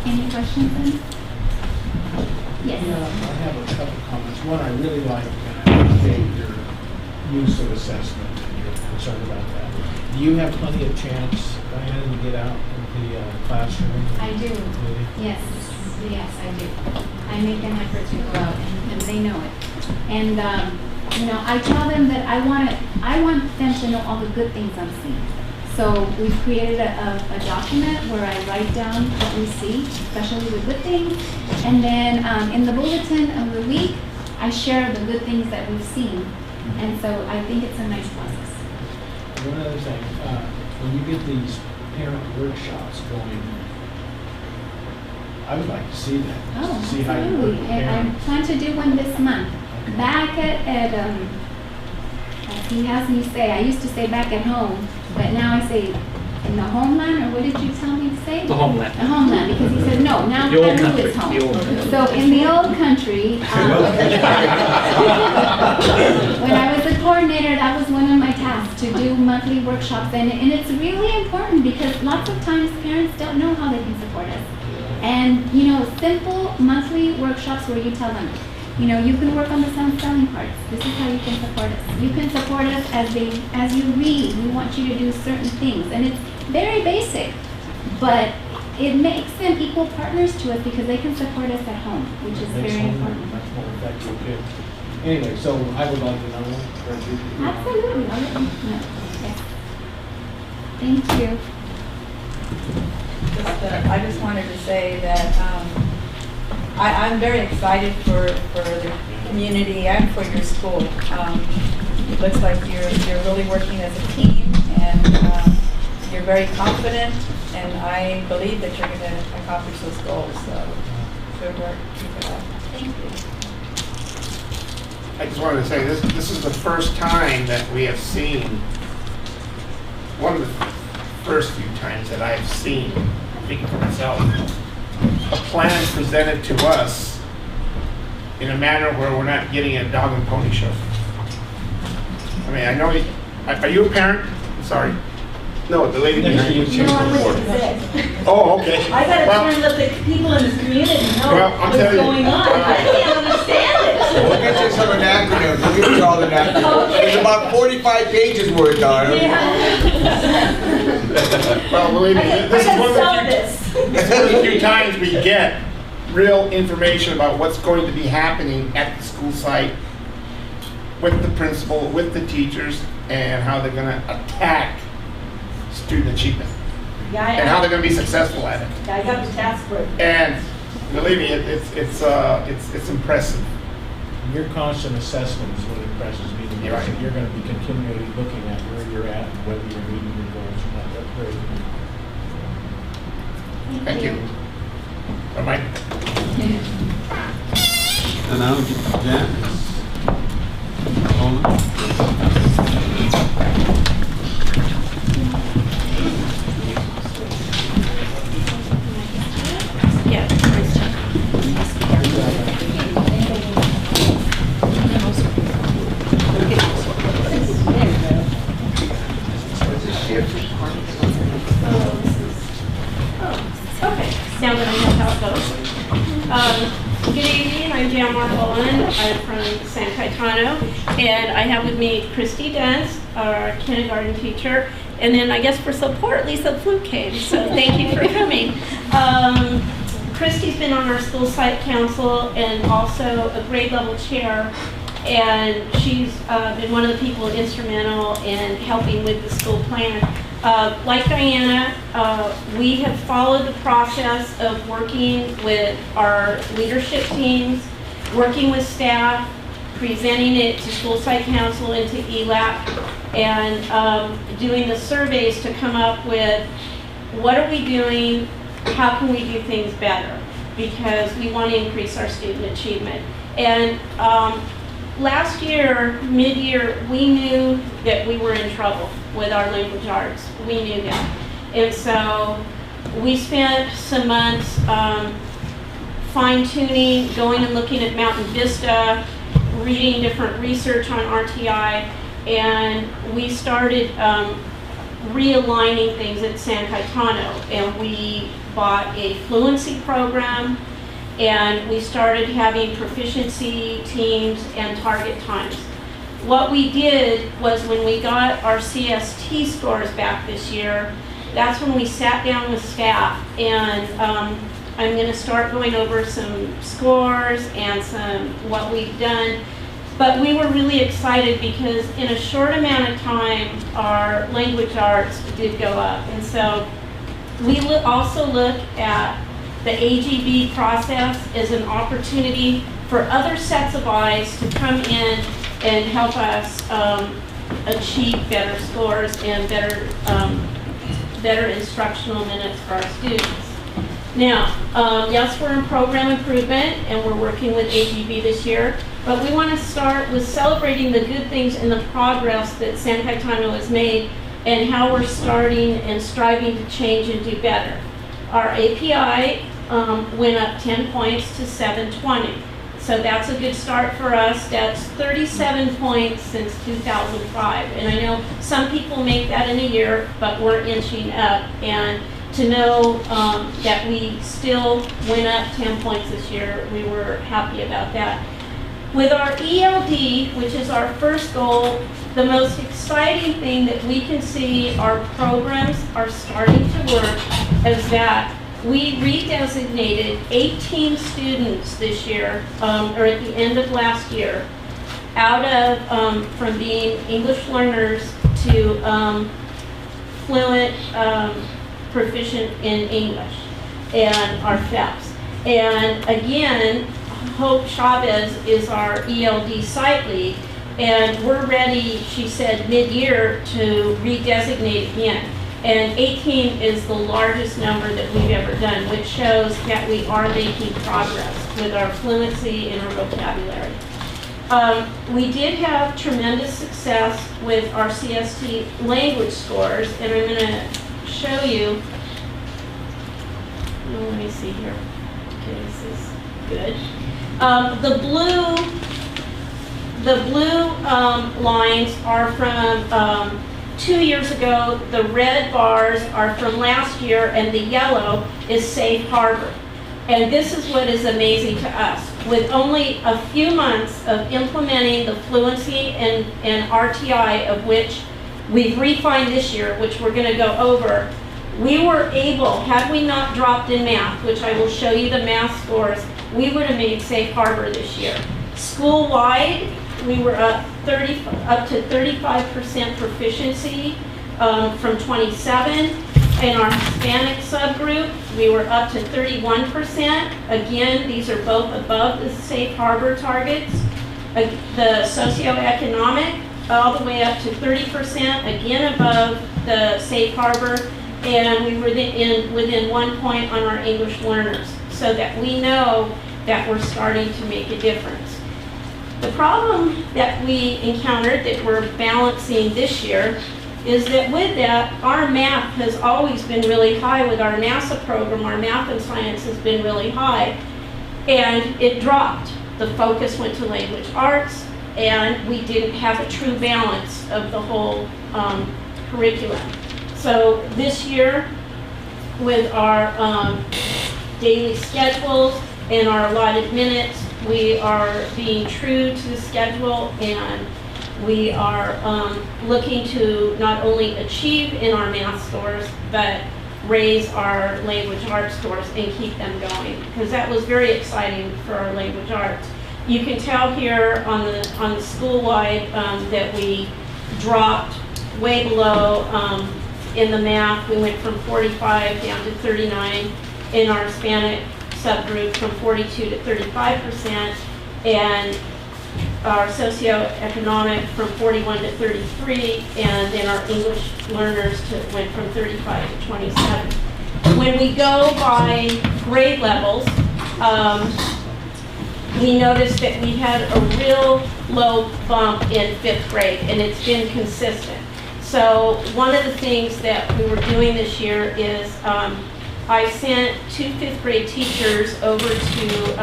Any questions then? Yes. I have a couple comments. One, I really like and I appreciate your use of assessment and you're concerned about that. Do you have plenty of chance, Diana, to get out into the classroom? I do. Really? Yes, yes, I do. I make an effort to go out, and they know it. And you know, I tell them that I want them to know all the good things I'm seeing. So we've created a document where I write down what we see, especially the good things, and then in the bulletin of the week, I share the good things that we've seen. And so I think it's a nice process. One other thing, when you get these parent workshops going, I would like to see that. Oh, to see how you work absolutely. with And I parents. plan to do one this month. Back at as he has me say, I used to say back at home, but now I say in the homeland, or what did you tell me to say? The homeland. The homeland, because he said, no, now The old Peru country, is home. the old country. So in the old country, when I was a coordinator, that was one of my tasks, to do monthly workshops. And it's really important because lots of times parents don't know how they can support us. And, you know, simple monthly workshops where you tell them, you know, you can work on the selling parts. This is how you can support us. You can support us as you read. We want you to do certain things. And it's very basic, but it makes them equal partners to us because they can support us at home, which is Makes very homework important. much more effective too. Anyway, so I would like to know. Absolutely. I'll let you know. Yes. Thank you. I just wanted to say that I'm very excited for the community and for your school. It looks like you're really working as a team, and you're very confident, and I believe that you're going to accomplish those goals. So good work. Keep it up. Thank you. I just wanted to say this is the first time that we have seen, one of the first few times that I have seen, speaking for myself, a plan presented to us in a manner where we're not getting a dog and pony show. I mean, I know, are you a parent? I'm sorry. No, the lady behind you. No, I'm with Zed. Oh, okay. I got to try and let the people in this community know what's telling you. going on. I can't understand it. We'll get you some acronyms. We'll get you all the acronyms. Okay. There's about 45 pages worth on it. Yeah. Well, believe me, I this is gotta one of sell the few times we get real information about what's going to be happening at the school site with the principal, with the teachers, and how they're going to attack student achievement and how they're going to be successful at it. Yeah, I got the task for it. And believe me, it's impressive. Your constant assessment is what impresses me the most. You're right. And you're going to be continually looking at where you're at and whether you're meeting your goals or not. That's very good. Thank you. Bye-bye. And now, Jan? Yeah. Okay, now that I know how it goes. Good evening, I'm Jan Margolin. I'm from San Cayetano, and I have with me Christy Dentz, our kindergarten teacher, and then I guess for support, Lisa Fluke came, so thank you for coming. Christy's been on our school site council and also a grade level chair, and she's been one of the people instrumental in helping with the school plan. Like Diana, we have followed the process of working with our leadership teams, working with staff, presenting it to school site council and to ELAP, and doing the surveys to come up with what are we doing? How can we do things better? Because we want to increase our student achievement. And last year, mid-year, we knew that we were in trouble with our language arts. We knew that. And so we spent some months fine-tuning, going and looking at Mountain Vista, reading different research on RTI, and we started realigning things at San Cayetano. And we bought a fluency program, and we started having proficiency teams and target times. What we did was when we got our CST scores back this year, that's when we sat down with staff, and I'm going to start going over some scores and what we've done. But we were really excited because in a short amount of time, our language arts did go up. And so we also look at the AGB process as an opportunity for other sets of eyes to come in and help us achieve better scores and better instructional minutes for our students. Now, yes, we're in program improvement and we're working with AGB this year, but we want to start with celebrating the good things and the progress that San Cayetano has made and how we're starting and striving to change and do better. Our API went up 10 points to 720. So that's a good start for us. That's 37 points since 2005. And I know some people make that in a year, but we're inching up. And to know that we still went up 10 points this year, we were happy about that. With our ELD, which is our first goal, the most exciting thing that we can see our programs are starting to work is that we redesignated 18 students this year, or at the end of last year, out of, from being English learners to fluent, proficient in English, and our FEPs. And again, Hope Chavez is our ELD site lead, and we're ready, she said, mid-year to redesignate again. And 18 is the largest number that we've ever done, which shows that we are making progress with our fluency and our vocabulary. We did have tremendous success with our Cst Language Scores, and I'm going to show you. Oh, let me see here. Okay, this is good. The blue lines are from 2 years ago. The red bars are from last year, and the yellow is Safe Harbor. And this is what is amazing to us. With only a few months of implementing the fluency and RTI, of which we've refined this year, which we're going to go over, we were able, had we not dropped in math, which I will show you the math scores, we would have made Safe Harbor this year. School-wide, we were up to 35% proficiency from 27. In our Hispanic subgroup, we were up to 31%. Again, these are both above the Safe Harbor targets. The socioeconomic, all the way up to 30%, again above the Safe Harbor. And we were within 1 point on our English learners, so that we know that we're starting to make a difference. The problem that we encountered that we're balancing this year is that with that, our math has always been really high with our NASA program. Our math and science has been really high, and it dropped. The focus went to language arts, and we didn't have a true balance of the whole curriculum. So this year, with our daily schedules and our allotted minutes, we are being true to the schedule, and we are looking to not only achieve in our math scores, but raise our language arts scores and keep them going, because that was very exciting for our language arts. You can tell here on the school-wide that we dropped way below in the math. We went from 45 down to 39. In our Hispanic subgroup, from 42 to 35%, and our socioeconomic from 41 to 33, and then our English learners went from 35 to 27. When we go by grade levels, we noticed that we had a real low bump in 5th grade, and it's been consistent. So one of the things that we were doing this year is I sent 2 5th grade teachers over to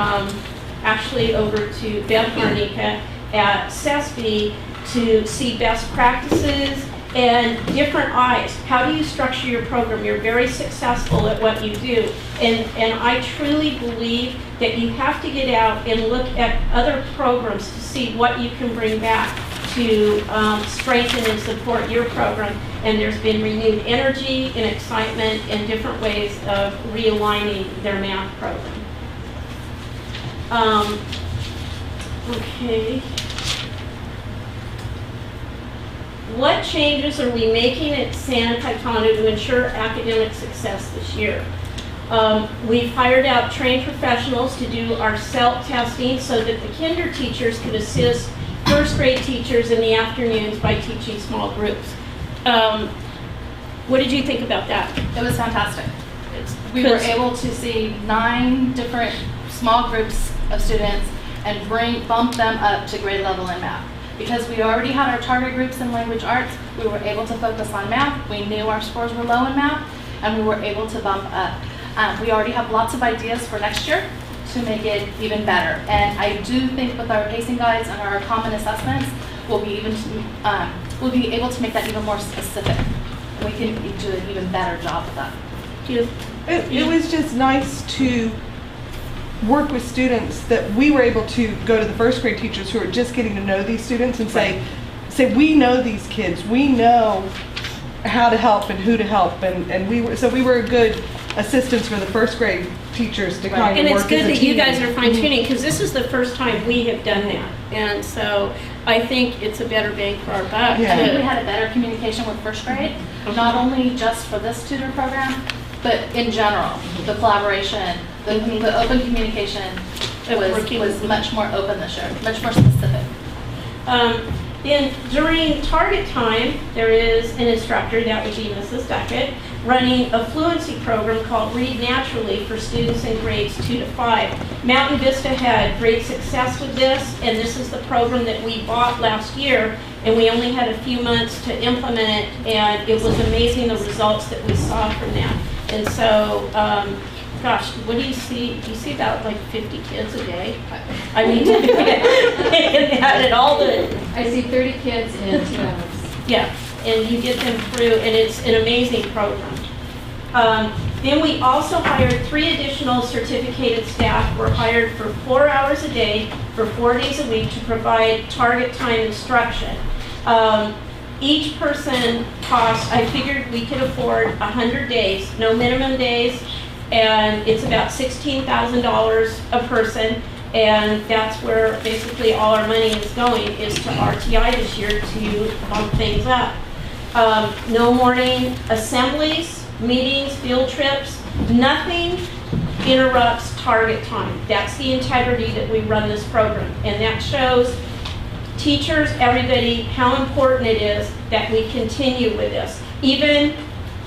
Bev Harnica at SESB to see best practices and different eyes. How do you structure your program? You're very successful at what you do. And I truly believe that you have to get out and look at other programs to see what you can bring back to strengthen and support your program. And there's been renewed energy and excitement and different ways of realigning their math program. Okay. What changes are we making at Santa Cayetano to ensure academic success this year? We've hired out trained professionals to do our CELT testing so that the kinder teachers could assist 1st grade teachers in the afternoons by teaching small groups. What did you think about that? It was fantastic. We were able to see 9 different small groups of students and bump them up to grade level in math. Because we already had our target groups in language arts, we were able to focus on math. We knew our scores were low in math, and we were able to bump up. We already have lots of ideas for next year to make it even better. And I do think with our pacing guides and our common assessments, we'll be able to make that even more specific. We can do an even better job with that. It was just nice to work with students that we were able to go to the 1st grade teachers who are just getting to know these students and say, we know these kids, we know how to help and who to help, and we were a good assistance for the 1st grade teachers to kind of and work it's good as a that you team. guys are fine tuning, because this is the first time we have done that, and so I think it's a better bang for our buck. I think we had a better communication with 1st grade, not only just for this tutor program, but in general, the collaboration, the open communication was much more open this year, much more specific. During target time, there is an instructor, that would be Mrs. Duckett, running a fluency program called Read Naturally for students in grades 2 to 5. Mountain Vista had great success with this, and this is the program that we bought last year, and we only had a few months to implement it, and it was amazing the results that we saw from that. And so, gosh, what do you see? Do you see about like 50 kids a day? I mean, and all the... I see 30 kids in 2 hours. Yeah, and you get them through, and it's an amazing program. Then we also hired 3 additional certificated staff. We're hired for 4 hours a day for 4 days a week to provide target time instruction. Each person costs, I figured we could afford 100 days, no minimum days, and it's about $16,000 a person, and that's where basically all our money is going, is to RTI this year to bump things up. No morning assemblies, meetings, field trips, nothing interrupts target time. That's the integrity that we run this program, and that shows teachers, everybody, how important it is that we continue with this. Even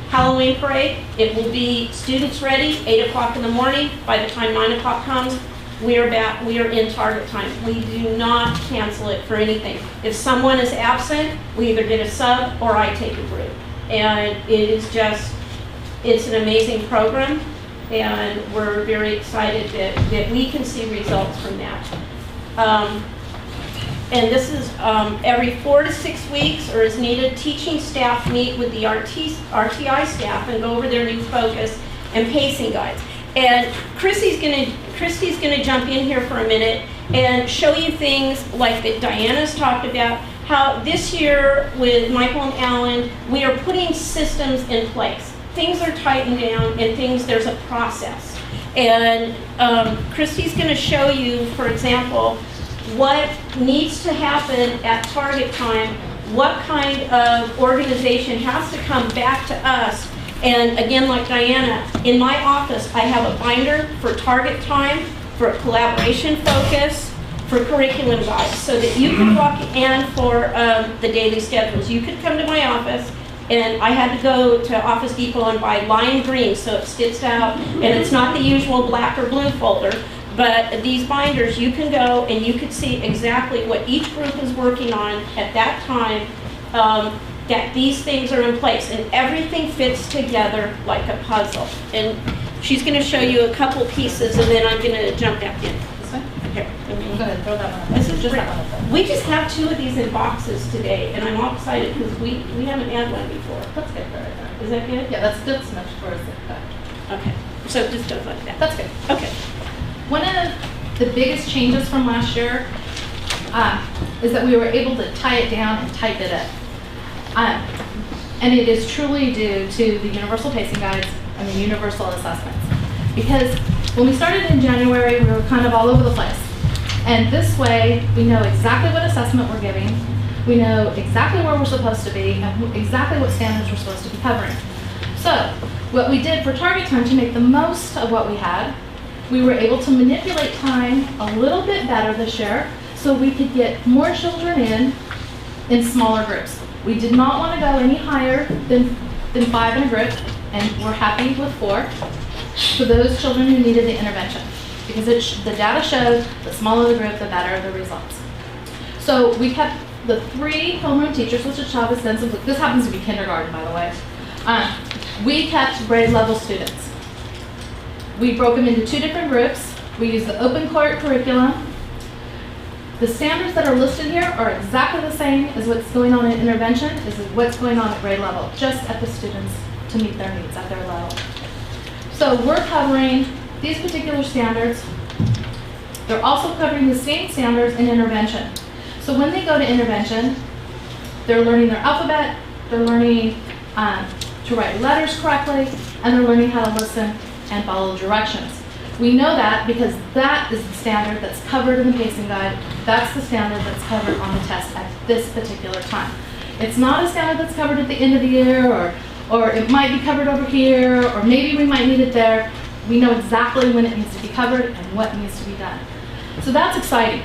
Halloween parade, it will be students ready, 8 o'clock in the morning. By the time 9 o'clock comes, we are back, we are in target time. We do not cancel it for anything. If someone is absent, we either get a sub or I take a group. And it is just, it's an amazing program, and we're very excited that we can see results from that. And this is every 4 to 6 weeks, or as needed, teaching staff meet with the RTI staff and go over their new focus and pacing guides. And Christy's gonna jump in here for a minute and show you things like that Diana's talked about, how this year with Michael and Alan, we are putting systems in place. Things are tightened down, and there's a process. And Christy's gonna show you, for example, what needs to happen at target time, what kind of organization has to come back to us. And again, like Diana, in my office, I have a binder for target time, for a collaboration focus, for curriculum guides, so that you could walk, and for the daily schedules. You could come to my office, and I had to go to Office Depot and buy lime green, so it's stitched out, and it's not the usual black or blue folder. But these binders, you can go and you can see exactly what each group is working on at that time, that these things are in place, and everything fits together like a puzzle. And she's going to show you a couple pieces, and then I'm going to jump back in. This way? Here. Go ahead, throw that one. This is just great. that one. We just have 2 of these in boxes today, and I'm all excited because we haven't had one before. That's good right there. Is that good? Yeah, that's good so much for us like that. Okay. So it just goes like that. That's good. Okay. One of the biggest changes from last year is that we were able to tie it down and tighten it up. And it is truly due to the universal pacing guides and the universal assessments. Because when we started in January, we were kind of all over the place. And this way, we know exactly what assessment we're giving, we know exactly where we're supposed to be, and exactly what standards we're supposed to be covering. So, what we did for target time to make the most of what we had, we were able to manipulate time a little bit better this year so we could get more children in smaller groups. We did not want to go any higher than 5 in a group, and we're happy with 4 for those children who needed the intervention. Because the data shows the smaller the group, the better the results. So we kept the 3 homeroom teachers, which is Chavez, this happens to be kindergarten, by the way. We kept grade level students. We broke them into 2 different groups. We used the open court curriculum. The standards that are listed here are exactly the same as what's going on in intervention, as what's going on at grade level, just at the students to meet their needs at their level. So we're covering these particular standards. They're also covering the same standards in intervention. So when they go to intervention, they're learning their alphabet, they're learning to write letters correctly, and they're learning how to listen and follow directions. We know that because that is the standard that's covered in the pacing guide. That's the standard that's covered on the test at this particular time. It's not a standard that's covered at the end of the year, or it might be covered over here, or maybe we might need it there. We know exactly when it needs to be covered and what needs to be done. So that's exciting,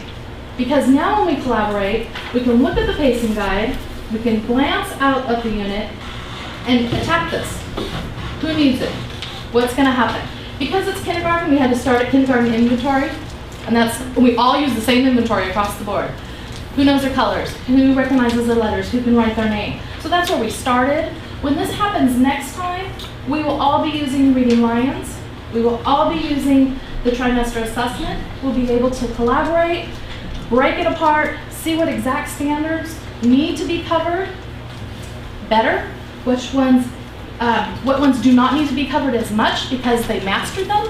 because now when we collaborate, we can look at the pacing guide, we can glance out of the unit and attack this. Who needs it? What's going to happen? Because it's kindergarten, we had to start at kindergarten inventory, and we all use the same inventory across the board. Who knows their colors? Who recognizes their letters? Who can write their name? So that's where we started. When this happens next time, we will all be using Reading Lions. We will all be using the trimester assessment. We'll be able to collaborate, break it apart, see what exact standards need to be covered better, what ones do not need to be covered as much because they mastered them,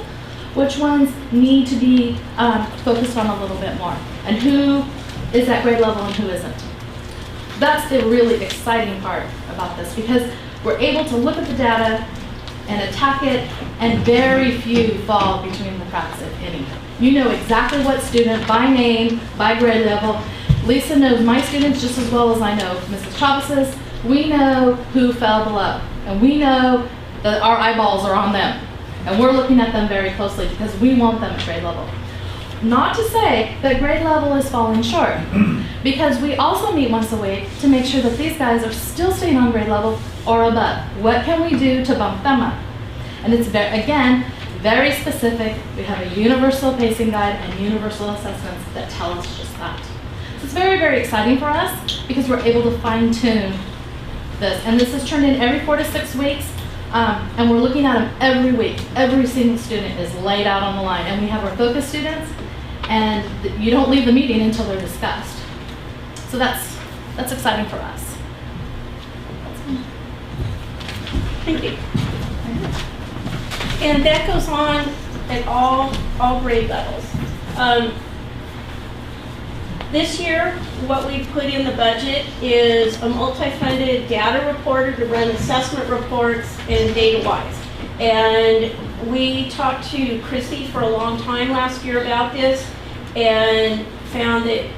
which ones need to be focused on a little bit more, and who is at grade level and who isn't. That's the really exciting part about this, because we're able to look at the data and attack it, and very few fall between the cracks, if any. You know exactly what student, by name, by grade level. Lisa knows my students just as well as I know Mrs. Chavez's. We know who fell below, and we know that our eyeballs are on them, and we're looking at them very closely because we want them at grade level. Not to say that grade level is falling short, because we also meet once a week to make sure that these guys are still staying on grade level or above. What can we do to bump them up? And it's, again, very specific. We have a universal pacing guide and universal assessments that tell us just that. So it's very, very exciting for us because we're able to fine-tune this. And this is turned in every 4 to 6 weeks. And we're looking at them every week. Every single student is laid out on the line. And we have our focus students, and you don't leave the meeting until they're discussed. So that's exciting for us. Thank you. And that goes on at all grade levels. This year, what we put in the budget is a multi-funded data reporter to run assessment reports and data-wise. And we talked to Christy for a long time last year about this, and found that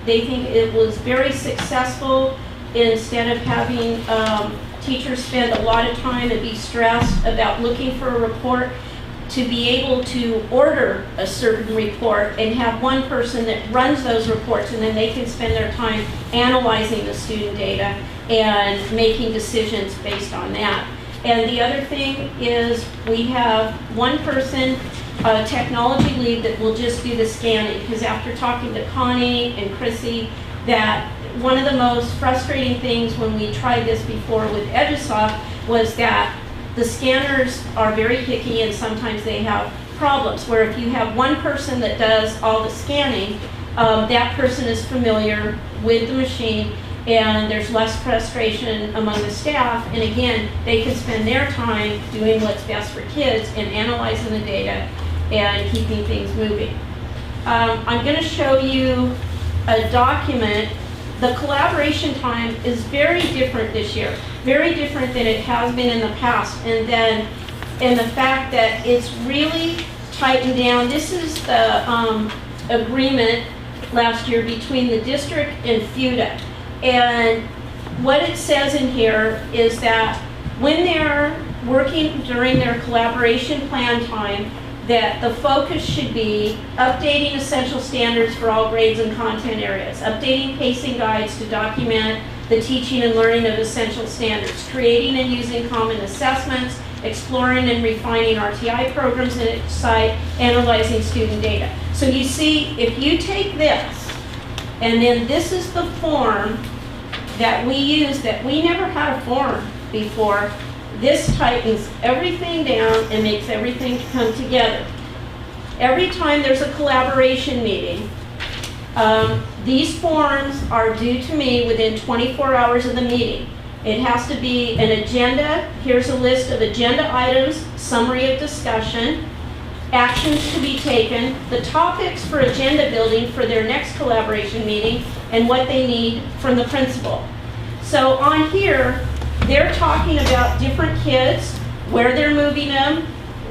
they think it was very successful. Instead of having teachers spend a lot of time and be stressed about looking for a report, to be able to order a certain report and have one person that runs those reports, and then they can spend their time analyzing the student data and making decisions based on that. And the other thing is we have one person, a technology lead, that will just do the scanning, because after talking to Connie and Chrissy, that one of the most frustrating things when we tried this before with Edusoft was that the scanners are very picky and sometimes they have problems, where if you have one person that does all the scanning, that person is familiar with the machine and there's less frustration among the staff, and again, they can spend their time doing what's best for kids and analyzing the data and keeping things moving. I'm going to show you a document. The collaboration time is very different this year, very different than it has been in the past, and then in the fact that it's really tightened down. This is the agreement last year between the district and FUTA, and what it says in here is that when they're working during their collaboration plan time, that the focus should be updating essential standards for all grades and content areas, updating pacing guides to document the teaching and learning of essential standards, creating and using common assessments, exploring and refining RTI programs at each site, analyzing student data. So you see, if you take this, and then this is the form that we use, that we never had a form before. This tightens everything down and makes everything come together. Every time there's a collaboration meeting, these forms are due to me within 24 hours of the meeting. It has to be an agenda. Here's a list of agenda items, summary of discussion, actions to be taken, the topics for agenda building for their next collaboration meeting, and what they need from the principal. So on here, they're talking about different kids, where they're moving them,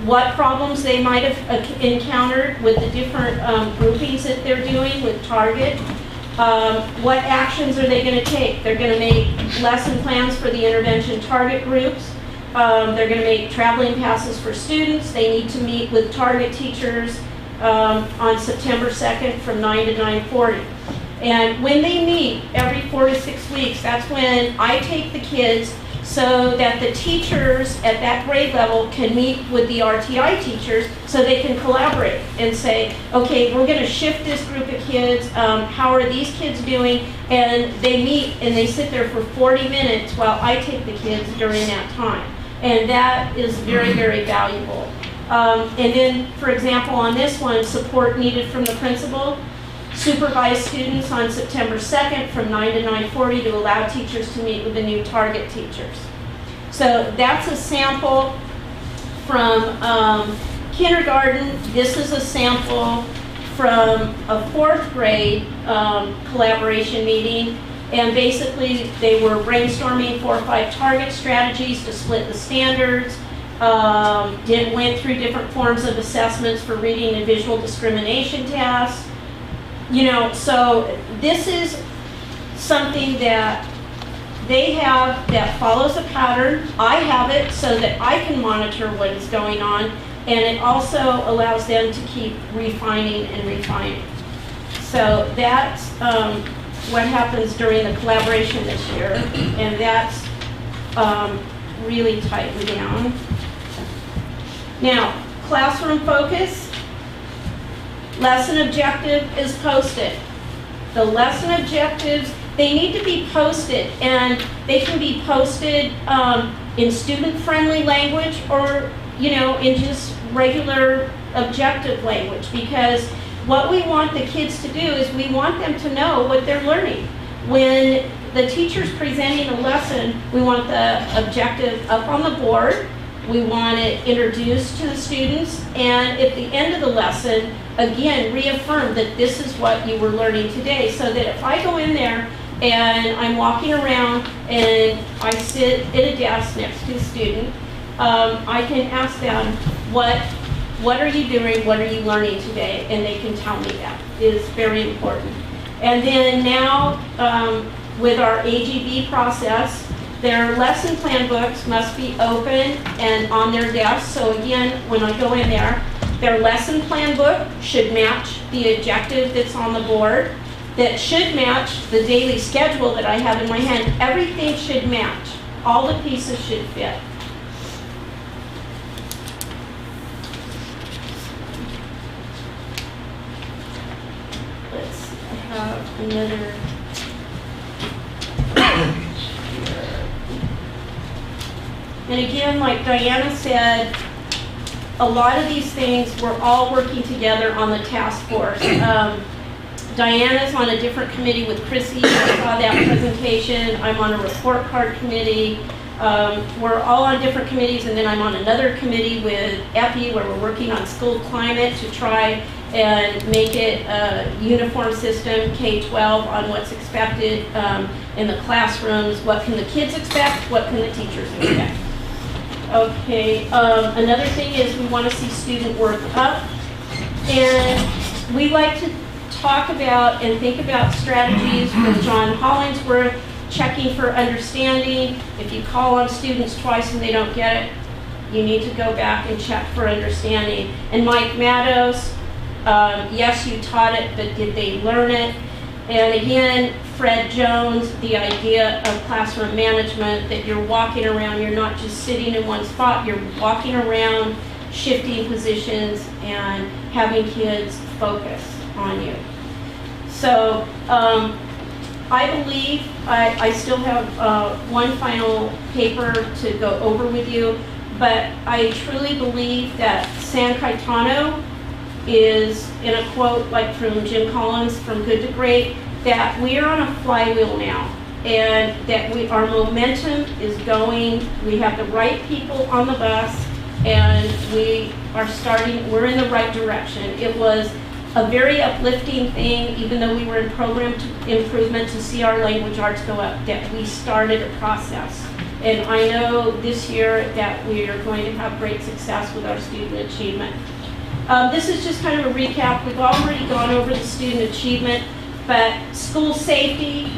what problems they might have encountered with the different groupings that they're doing with Target. What actions are they going to take? They're going to make lesson plans for the intervention target groups. They're going to make traveling passes for students. They need to meet with Target teachers on September 2nd from 9 to 9:40. And when they meet every 4 to 6 weeks, that's when I take the kids so that the teachers at that grade level can meet with the RTI teachers so they can collaborate and say, okay, we're going to shift this group of kids. How are these kids doing? And they meet and they sit there for 40 minutes while I take the kids during that time. And that is very, very valuable. And then, for example, on this one, support needed from the principal. Supervise students on September 2nd from 9 to 9:40 to allow teachers to meet with the new target teachers. So that's a sample from kindergarten. This is a sample from a 4th grade collaboration meeting. And basically, they were brainstorming 4 or 5 target strategies to split the standards. Went through different forms of assessments for reading and visual discrimination tasks. You know, so this is something that they have that follows a pattern. I have it so that I can monitor what is going on, and it also allows them to keep refining and refining. So that's what happens during the collaboration this year, and that's really tightened down. Now, classroom focus. Lesson objective is posted. The lesson objectives, they need to be posted, and they can be posted in student-friendly language or, you know, in just regular objective language, because what we want the kids to do is we want them to know what they're learning. When the teacher's presenting a lesson, we want the objective up on the board. We want it introduced to the students, and at the end of the lesson, again, reaffirm that this is what you were learning today, so that if I go in there and I'm walking around and I sit at a desk next to a student, I can ask them, what are you doing, what are you learning today? And they can tell me that. It is very important. And then now, with our AGB process, Their lesson plan books must be open and on their desks. So again, when I go in there, their lesson plan book should match the objective that's on the board, that should match the daily schedule that I have in my hand. Everything should match. All the pieces should fit. Let's see, I have another. And again, like Diana said, a lot of these things, we're all working together on the task force. Diana's on a different committee with Chrissy. I saw that presentation. I'm on a report card committee. We're all on different committees, and then I'm on another committee with EPI where we're working on school climate to try and make it a uniform system, K-12, on what's expected in the classrooms. What can the kids expect? What can the teachers expect? Okay, another thing is we want to see student work up, and we like to talk about and think about strategies from John Hollingsworth, checking for understanding. If you call on students twice and they don't get it, you need to go back and check for understanding. And Mike Meadows, yes, you taught it, but did they learn it? And again, Fred Jones, the idea of classroom management, that you're walking around, you're not just sitting in one spot, you're walking around, shifting positions, and having kids focus on you. So I believe I still have one final paper to go over with you, but I truly believe that San Cayetano is, in a quote like from Jim Collins, From Good to Great, that we are on a flywheel now, and that our momentum is going, we have the right people on the bus, and we're in the right direction. It was a very uplifting thing, even though we were in program improvement, to see our language arts go up, that we started a process. And I know this year that we are going to have great success with our student achievement. This is just kind of a recap. We've already gone over the student achievement, but school safety,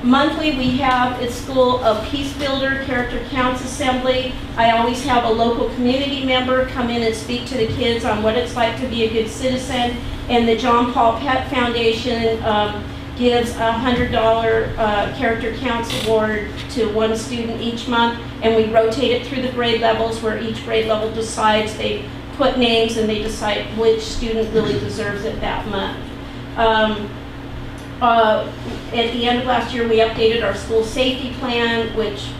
monthly we have at school a Peace Builder Character Counts Assembly. I always have a local community member come in and speak to the kids on what it's like to be a good citizen. And the John Paul Pett Foundation gives a $100 Character Counts Award to one student each month, and we rotate it through the grade levels where each grade level decides, they put names and they decide which student really deserves it that month. At the end of last year, we updated our school safety plan, which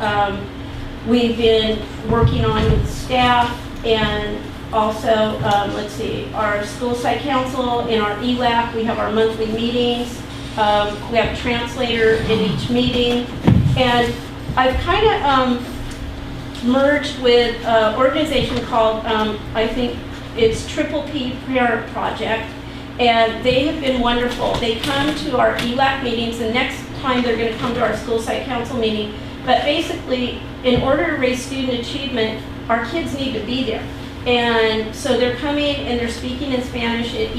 we've been working on with staff, and also, let's see, our school site council and our ELAC, we have our monthly meetings. We have a translator in each meeting, and I've kind of merged with an organization called, I think it's Triple P Parent Project, and they have been wonderful. They come to our ELAC meetings, and next time they're going to come to our school site council meeting. But basically, in order to raise student achievement, our kids need to be there. And so they're coming and they're speaking in Spanish at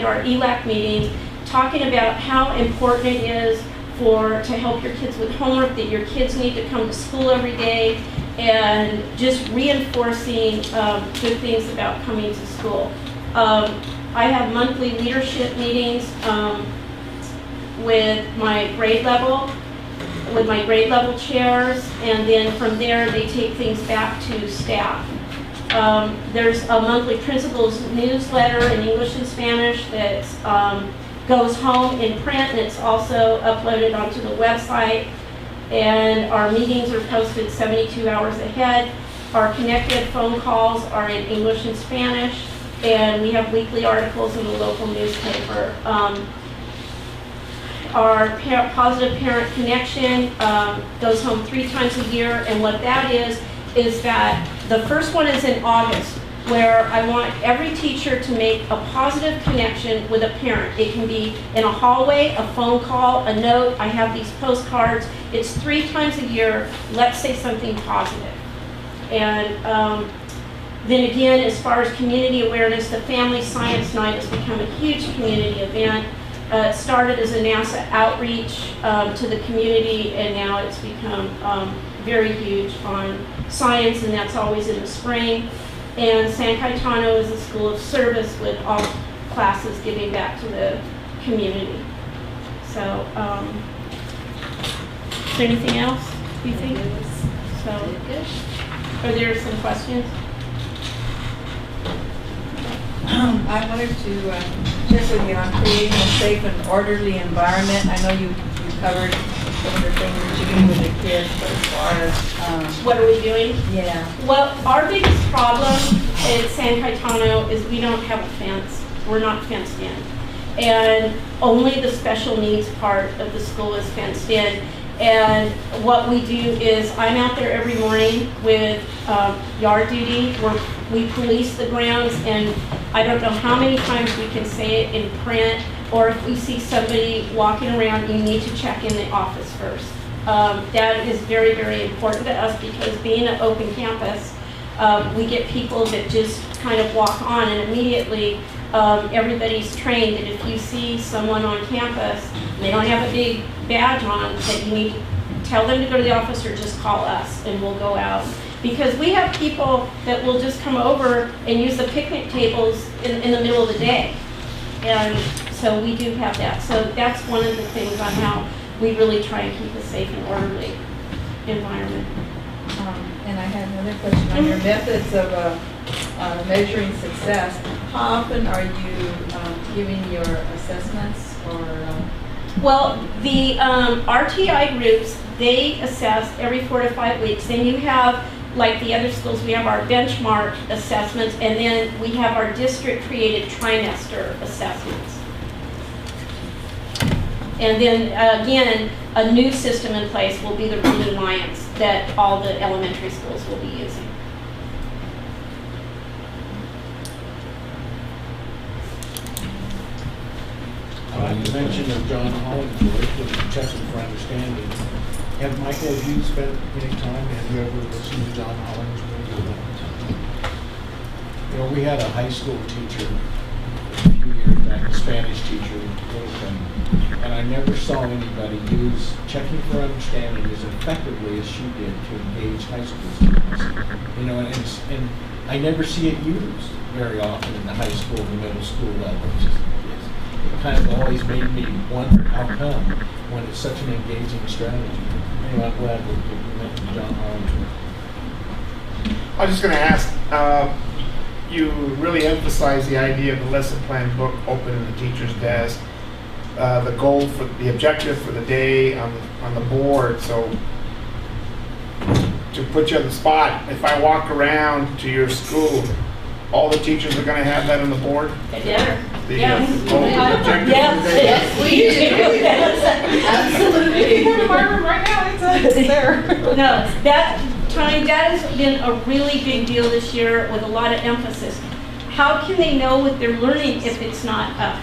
our ELAC meetings, talking about how important it is to help your kids with homework, that your kids need to come to school every day, and just reinforcing good things about coming to school. I have monthly leadership meetings with my grade level chairs, and then from there they take things back to staff. There's a monthly principals newsletter in English and Spanish that goes home in print, and it's also uploaded onto the website. And our meetings are posted 72 hours ahead. Our connected phone calls are in English and Spanish, and we have weekly articles in the local newspaper. Our Positive Parent Connection goes home 3 times a year, and what that is that the first one is in August, where I want every teacher to make a positive connection with a parent. It can be in a hallway, a phone call, a note. I have these postcards. It's 3 times a year. Let's say something positive. And then again, as far as community awareness, the Family Science Night has become a huge community event. started as a NASA outreach to the community, and now it's become very huge on science, and that's always in the spring. And San Cayetano is a school of service with all classes giving back to the community. So, is there anything else you think? So, are there some questions? I wanted to check with you on creating a safe and orderly environment. I know you covered some of the things that you do with the kids, but as far as what are we doing? Yeah. Well, our biggest problem at San Cayetano is we don't have a fence. We're not fenced in. And only the special needs part of the school is fenced in. And what we do is I'm out there every morning with yard duty where we police the grounds, and I don't know how many times we can say it in print, or if we see somebody walking around, you need to check in the office first. That is very, very important to us because being an open campus, we get people that just kind of walk on, and immediately everybody's trained that if you see someone on campus and they don't have a big badge on, that you need to tell them to go to the office or just call us and we'll go out. Because we have people that will just come over and use the picnic tables in the middle of the day. And so we do have that. So that's one of the things on how we really try and keep a safe and orderly environment. And I have another question on your methods of measuring success. How often are you giving your assessments, or? Well, the RTI groups, they assess every 4 to 5 weeks. Then you have, like the other schools, we have our benchmark assessments, and then we have our district-created trimester assessments. And then, again, a new system in place will be the Root Alliance that all the elementary schools will be using. You mentioned of John Hollingsworth, with checking for understanding. Michael, have you spent any time, have you ever listened to John Hollingsworth? You know, we had a high school teacher a few years back, a Spanish teacher, and I never saw anybody use checking for understanding as effectively as she did to engage high school students. You know, and I never see it used very often in the high school and middle school levels. It kind of always made me wonder how come when it's such an engaging strategy. Anyway, I'm glad we mentioned John Hollingsworth. I was just going to ask, you really emphasize the idea of the lesson plan book open in the teacher's desk, the goal for the objective for the day on the board. So to put you on the spot, if I walk around to your school, all the teachers are going to have that on the board? They better. Yes. Yes, we do. Absolutely. You go to my room right now, it's there. No, that has been a really big deal this year with a lot of emphasis. How can they know what they're learning if it's not up?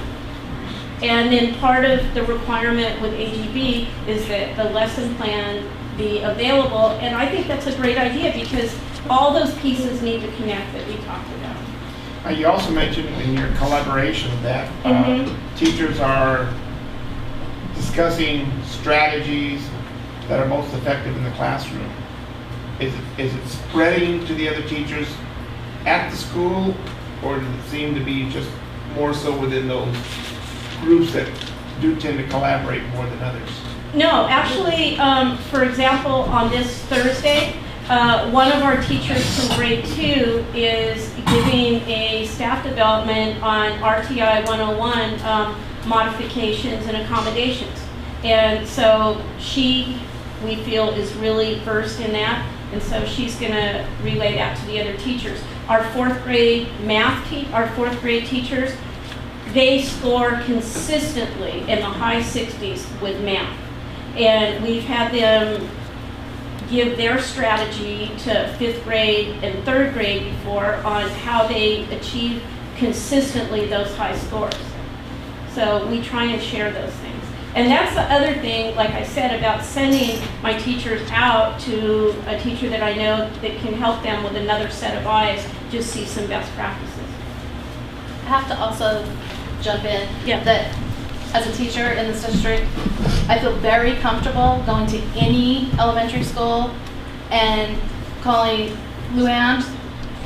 And then part of the requirement with AGB is that the lesson plan be available, and I think that's a great idea because all those pieces need to connect that we talked about. You also mentioned in your collaboration that teachers are discussing strategies that are most effective in the classroom. Is it spreading to the other teachers at the school, or does it seem to be just more so within those groups that do tend to collaborate more than others? No, actually, for example, on this Thursday, one of our teachers from grade 2 is giving a staff development on RTI 101 modifications and accommodations. And so we feel, is really versed in that. And so she's going to relay that to the other teachers. Our 4th grade our 4th grade teachers, they score consistently in the high 60s with math. And we've had them give their strategy to 5th grade and 3rd grade before on how they achieve consistently those high scores. So we try and share those things. And that's the other thing, like I said, about sending my teachers out to a teacher that I know that can help them with another set of eyes, just see some best practices. I have to also jump in Yeah. that as a teacher in this district. I feel very comfortable going to any elementary school and calling, Luann,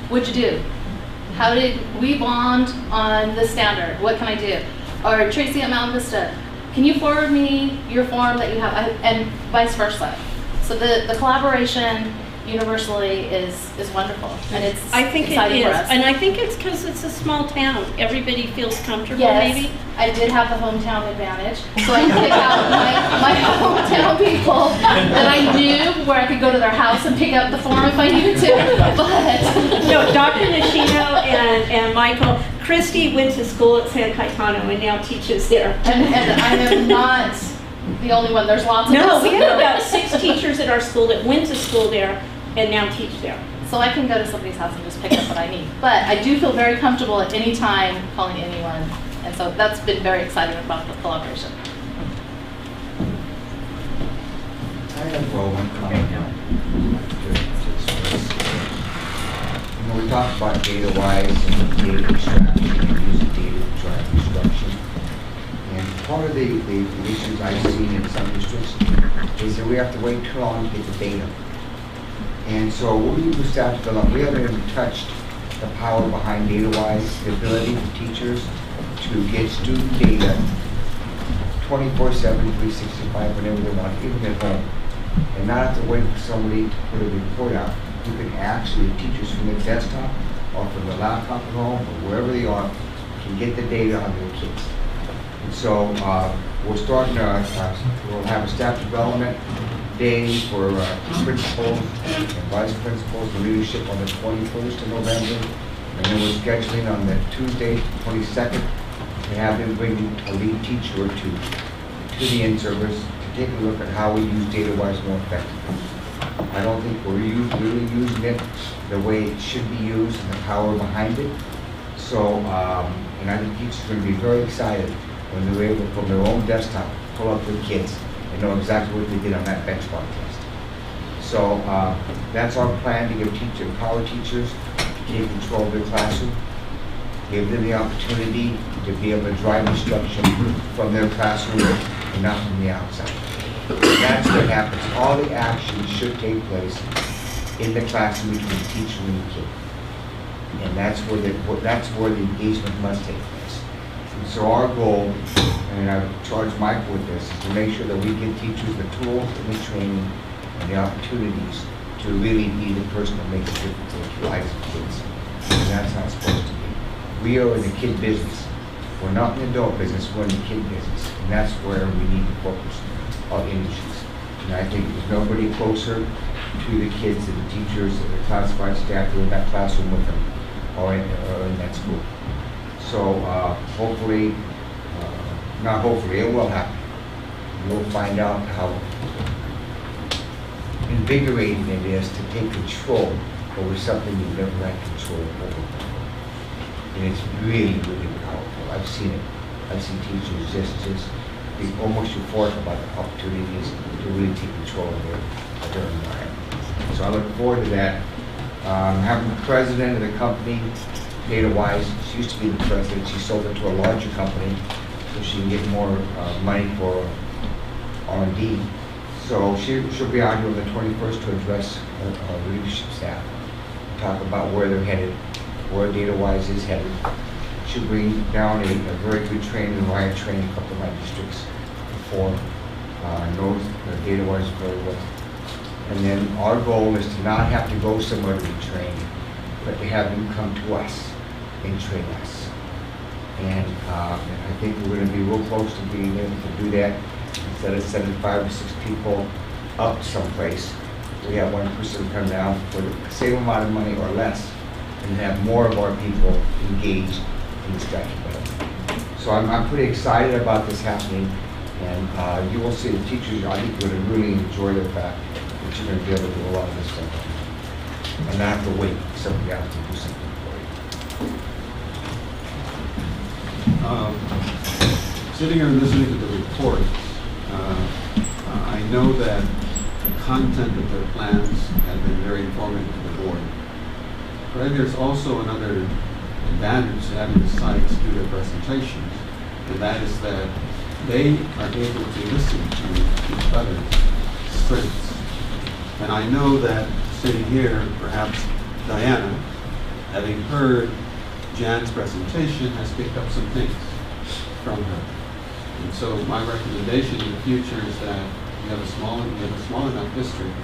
what'd you do? How did we bond on this standard? What can I do? Or Tracy at Mount Vista, can you forward me your form that you have? And vice versa. So the collaboration universally is wonderful, and it's I think it exciting is, for us. and I think it's because it's a small town. Everybody feels comfortable, Yes, maybe. I did have the hometown advantage, so I picked out my hometown people that I knew where I could go to their house and pick up the form if I needed to. But No, Dr. Nishino and Michael, Christy went to school at San Cayetano and now teaches there. and I am not the only one. There's lots of No, us. we have about 6 teachers at our school that went to school there and now teach there. So I can go to somebody's house and just pick up what I need. But I do feel very comfortable at any time calling anyone. And so that's been very exciting about the collaboration. I have one comment now. We talked about data-wise and data extraction and using data to drive instruction. And part of the issues I've seen in some districts is that we have to wait too long to get the data. And so we use staff development. We haven't even touched the power behind data-wise, the ability for teachers to get student data 24/7, 365, whenever they want, even at home. And not have to wait for somebody to put a report out. You can actually, teachers from their desktop or from the laptop at home or wherever they are, can get the data on their kids. And so we're starting we'll have a staff development day for principals and vice principals and leadership on the 21st of November. And then we're scheduling on the Tuesday, 22nd, to have them bring a lead teacher or two to the in-service to take a look at how we use data-wise more effectively. I don't think we're really using it the way it should be used and the power behind it. So, and I think teachers are going to be very excited when they're able to, from their own desktop, pull up their kids and know exactly what they did on that benchmark test. So that's our plan, to give empower teachers to take control of their classroom, give them the opportunity to be able to drive instruction from their classroom and not from the outside. That's what happens. All the action should take place in the classroom between the teacher and the kid. And that's where the engagement must take place. And so our goal, and I've charged Michael with this, is to make sure that we give teachers the tools and the training and the opportunities to really be the person that makes a difference in the lives of kids. And that's how it's supposed to be. We are in the kid business. We're not in the adult business, we're in the kid business. And that's where we need to focus our energies. And I think there's nobody closer to the kids and the teachers and the classified staff who are in that classroom with them or in that school. So hopefully, not hopefully, it will happen. We'll find out how invigorating it is to take control over something you've never had control over. And it's really, really powerful. I've seen it. I've seen teachers just be almost euphoric about the opportunities to really take control of their environment. So I look forward to that. Having the president of the company, data-wise, she used to be the president. She sold it to a larger company so she can get more money for R&D. So she'll be out here on the 21st to address our leadership staff, talk about where they're headed, where data-wise is headed. She'll bring down a very good training, and I trained a couple of my districts before, knows the data-wise very well. And then our goal is to not have to go somewhere to be trained, but to have them come to us and train us. And I think we're going to be real close to being able to do that. Instead of sending 5 or 6 people up someplace, we have one person come down for the same amount of money or less, and have more of our people engaged in this document. So I'm pretty excited about this happening, and you will see the teachers, I think, are going to really enjoy the fact that you're going to be able to do a lot of this stuff and not have to wait for somebody else to do something for you. Sitting here and listening to the report, I know that the content of their plans have been very informative to the board. But I think there's also another advantage to having the sites do their presentations, and that is that they are able to listen to each other's strengths. And I know that sitting here, perhaps Diana, having heard Jan's presentation, has picked up some things from her. And so my recommendation in the future is that you have a small enough district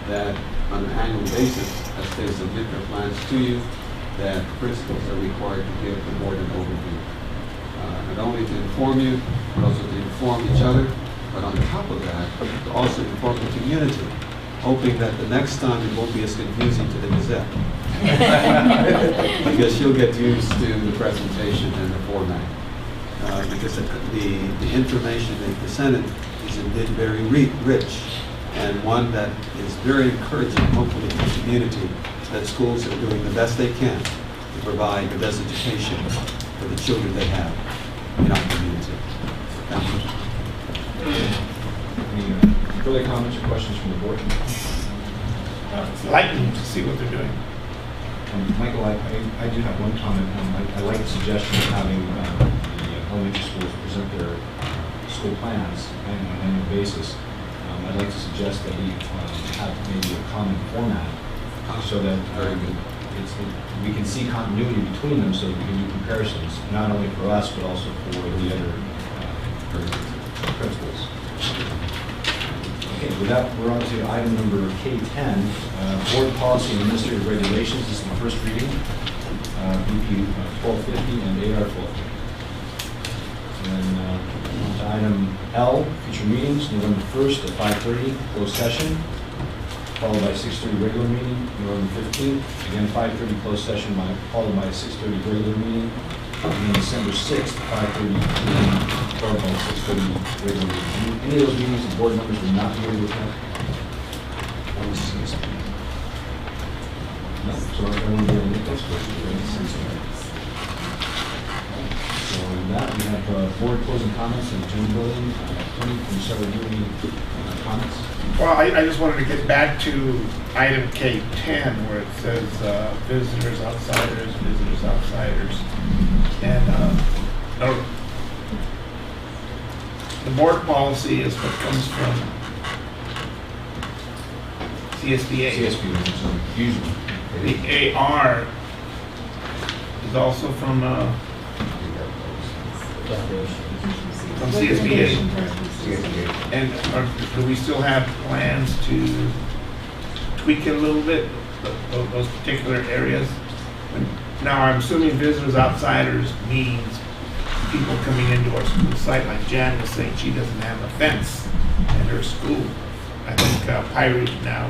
that on an annual basis, as they submit their plans to you, that principals are required to give the board an overview. Not only to inform you, but also to inform each other, but on top of that, to also inform the community, hoping that the next time it won't be as confusing to the Gazette. Because she'll get used to the presentation and the format. Because the information they presented is indeed very rich, and one that is very encouraging, hopefully, to the community, that schools are doing the best they can to provide the best education for the children they have in our community. Thank you. Any further comments or questions from the board? It's enlightening to see what they're doing. Michael, I do have one comment. I like the suggestion of having the elementary schools present their school plans on an annual basis. I'd like to suggest that we have maybe a common format so that we can see continuity between them, so that we can do comparisons, not only for us, but also for the other principals. Okay, with that, we're on to item number K10, Board Policy and Administrative Regulations. This is the first reading, BP 1250 and AR 1250. And then on to item L, future meetings, November 1st at 5:30, closed session, followed by 6:30 regular meeting, November 15th, again 5:30 closed session, followed by 6:30 regular meeting, and then December 6th, 5:30 meeting, followed by 6:30 regular meeting. Any of those meetings the board members will not be able to attend? No, so everyone will be able to make those questions. So with that, we have board closing comments and Jim Building. Tony, can you start with any comments? Well, I just wanted to get back to item K10 where it says visitors, outsiders. And the board policy is what comes from CSBA. Usually. The AR is also from CSBA. And do we still have plans to tweak it a little bit, those particular areas? Now, I'm assuming visitors, outsiders means people coming into our school site, like Jan was saying, she doesn't have a fence at her school. I think Pirate now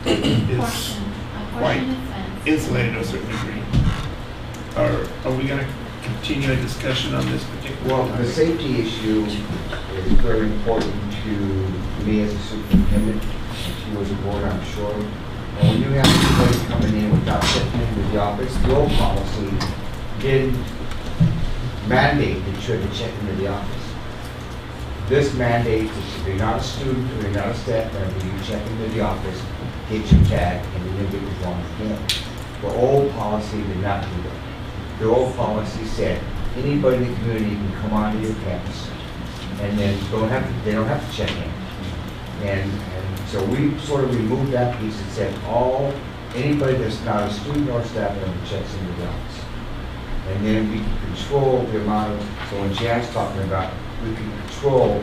is quite insulated to a certain degree. Are we going to continue a discussion on this particular Well, topic? the safety issue is very important to me as a superintendent. She was a board, I'm sure. And when you have somebody coming in without checking into the office, the old policy didn't mandate that you had to check into the office. This mandates that if you're not a student or you're not a staff member, you check into the office, get your tag, and then you'll get withdrawn again. The old policy did not do that. The old policy said anybody in the community can come onto your campus, and then they don't have to check in. And so we sort of removed that piece and said anybody that's not a student or staff member checks into the office. And then we can control the amount of, so when Jan's talking about, we can control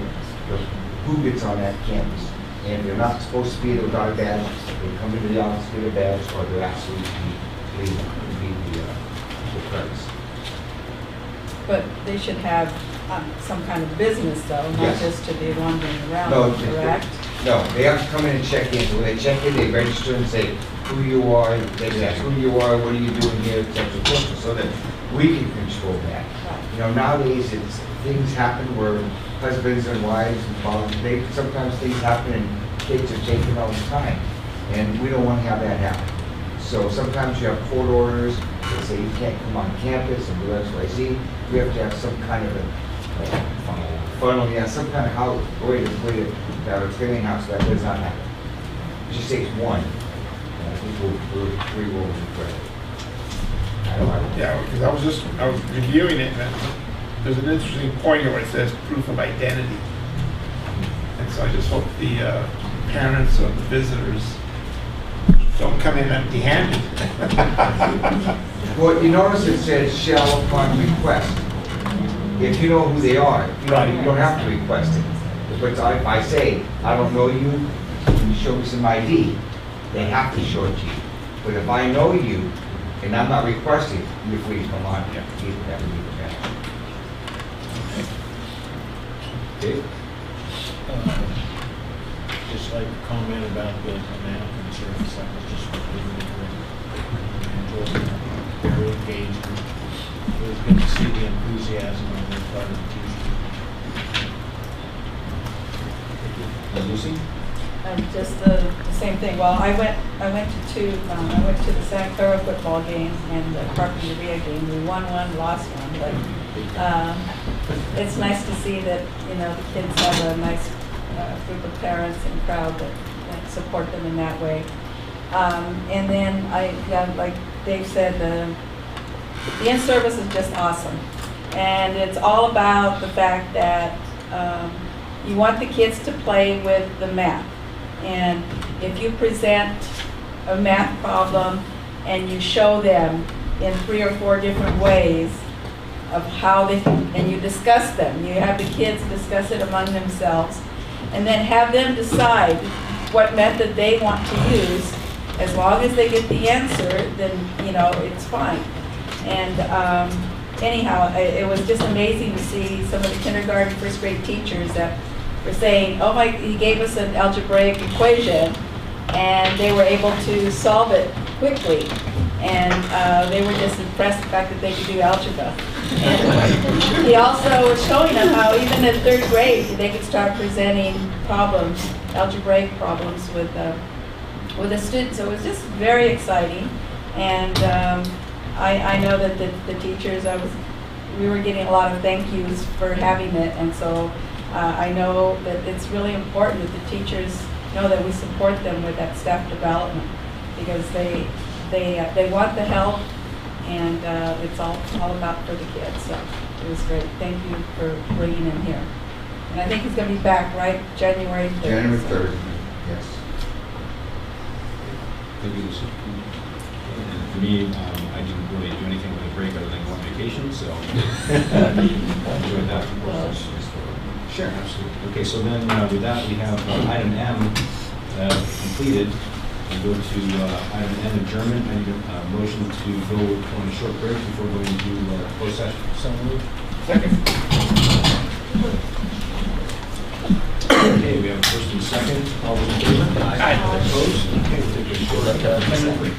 who gets on that campus. And if they're not supposed to be there without a badge, they come into the office with a badge, or they're actually leave the premise. But they should have some kind of business though, not Yes. just to be wandering around, No, correct? No, they have to come in and check in. So when they check in, they register and say who you are. They ask who you are, what are you doing here, etc., so that we can control that. You know, nowadays things happen where husbands and wives and fathers, sometimes things happen and kids are taken all the time, and we don't want to have that happen. So sometimes you have court orders that say you can't come on campus and do X, Y, Z. We have to have some kind of a funnel, some kind of way to have a training house that does not happen. It just takes one. And I think we will be great. Yeah, because I was reviewing it, and there's an interesting point here where it says proof of identity. And so I just hope the parents or the visitors don't come in empty-handed. Well, you notice it says shall upon request. If you know who they are, you don't have to request it. But if I say, I don't know you, can you show me some ID? They have to show it to you. But if I know you, and I'm not requesting, you're free to come on, you have to leave it back. Okay? Just like to comment about the math and service, that was just really great. Enjoyed it, very engaged. It was good to see the enthusiasm on their part of the teachers. Lucy? Just the same thing. Well, I went to two. I went to the Santa Clara football game and the Carpinteria game. We won one, lost one, but it's nice to see that the kids have a nice group of parents and crowd that support them in that way. And then like Dave said, the in-service is just awesome, and it's all about the fact that you want the kids to play with the math. And if you present a math problem and you show them in 3 or 4 different ways of how they, and you discuss them, you have the kids discuss it among themselves, and then have them decide what method they want to use. As long as they get the answer, then it's fine. And anyhow, it was just amazing to see some of the kindergarten, first grade teachers that were saying, oh my, he gave us an algebraic equation, and they were able to solve it quickly. And they were just impressed with the fact that they could do algebra. And he also was showing them how even in 3rd grade, they could start presenting problems, algebraic problems with a student. So it was just very exciting. And I know that the teachers, we were getting a lot of thank yous for having it, and so I know that it's really important that the teachers know that we support them with that staff development, because they want the help, and it's all about for the kids. So it was great. Thank you for bringing him here. And I think he's going to be back, right, January 3rd. January 3rd, yes. Thank you, Lucy. And for me, I didn't really do anything with a break other than go on vacation, so enjoyed that. Sure, absolutely. Okay, so then with that, we have item M completed. We go to item N, adjournment. I need a motion to go on a short break before going into closed session. So moved. Second. Okay, we have a first and second. All those in favor? Aye. Opposed? Okay, we'll take a short 10-minute break.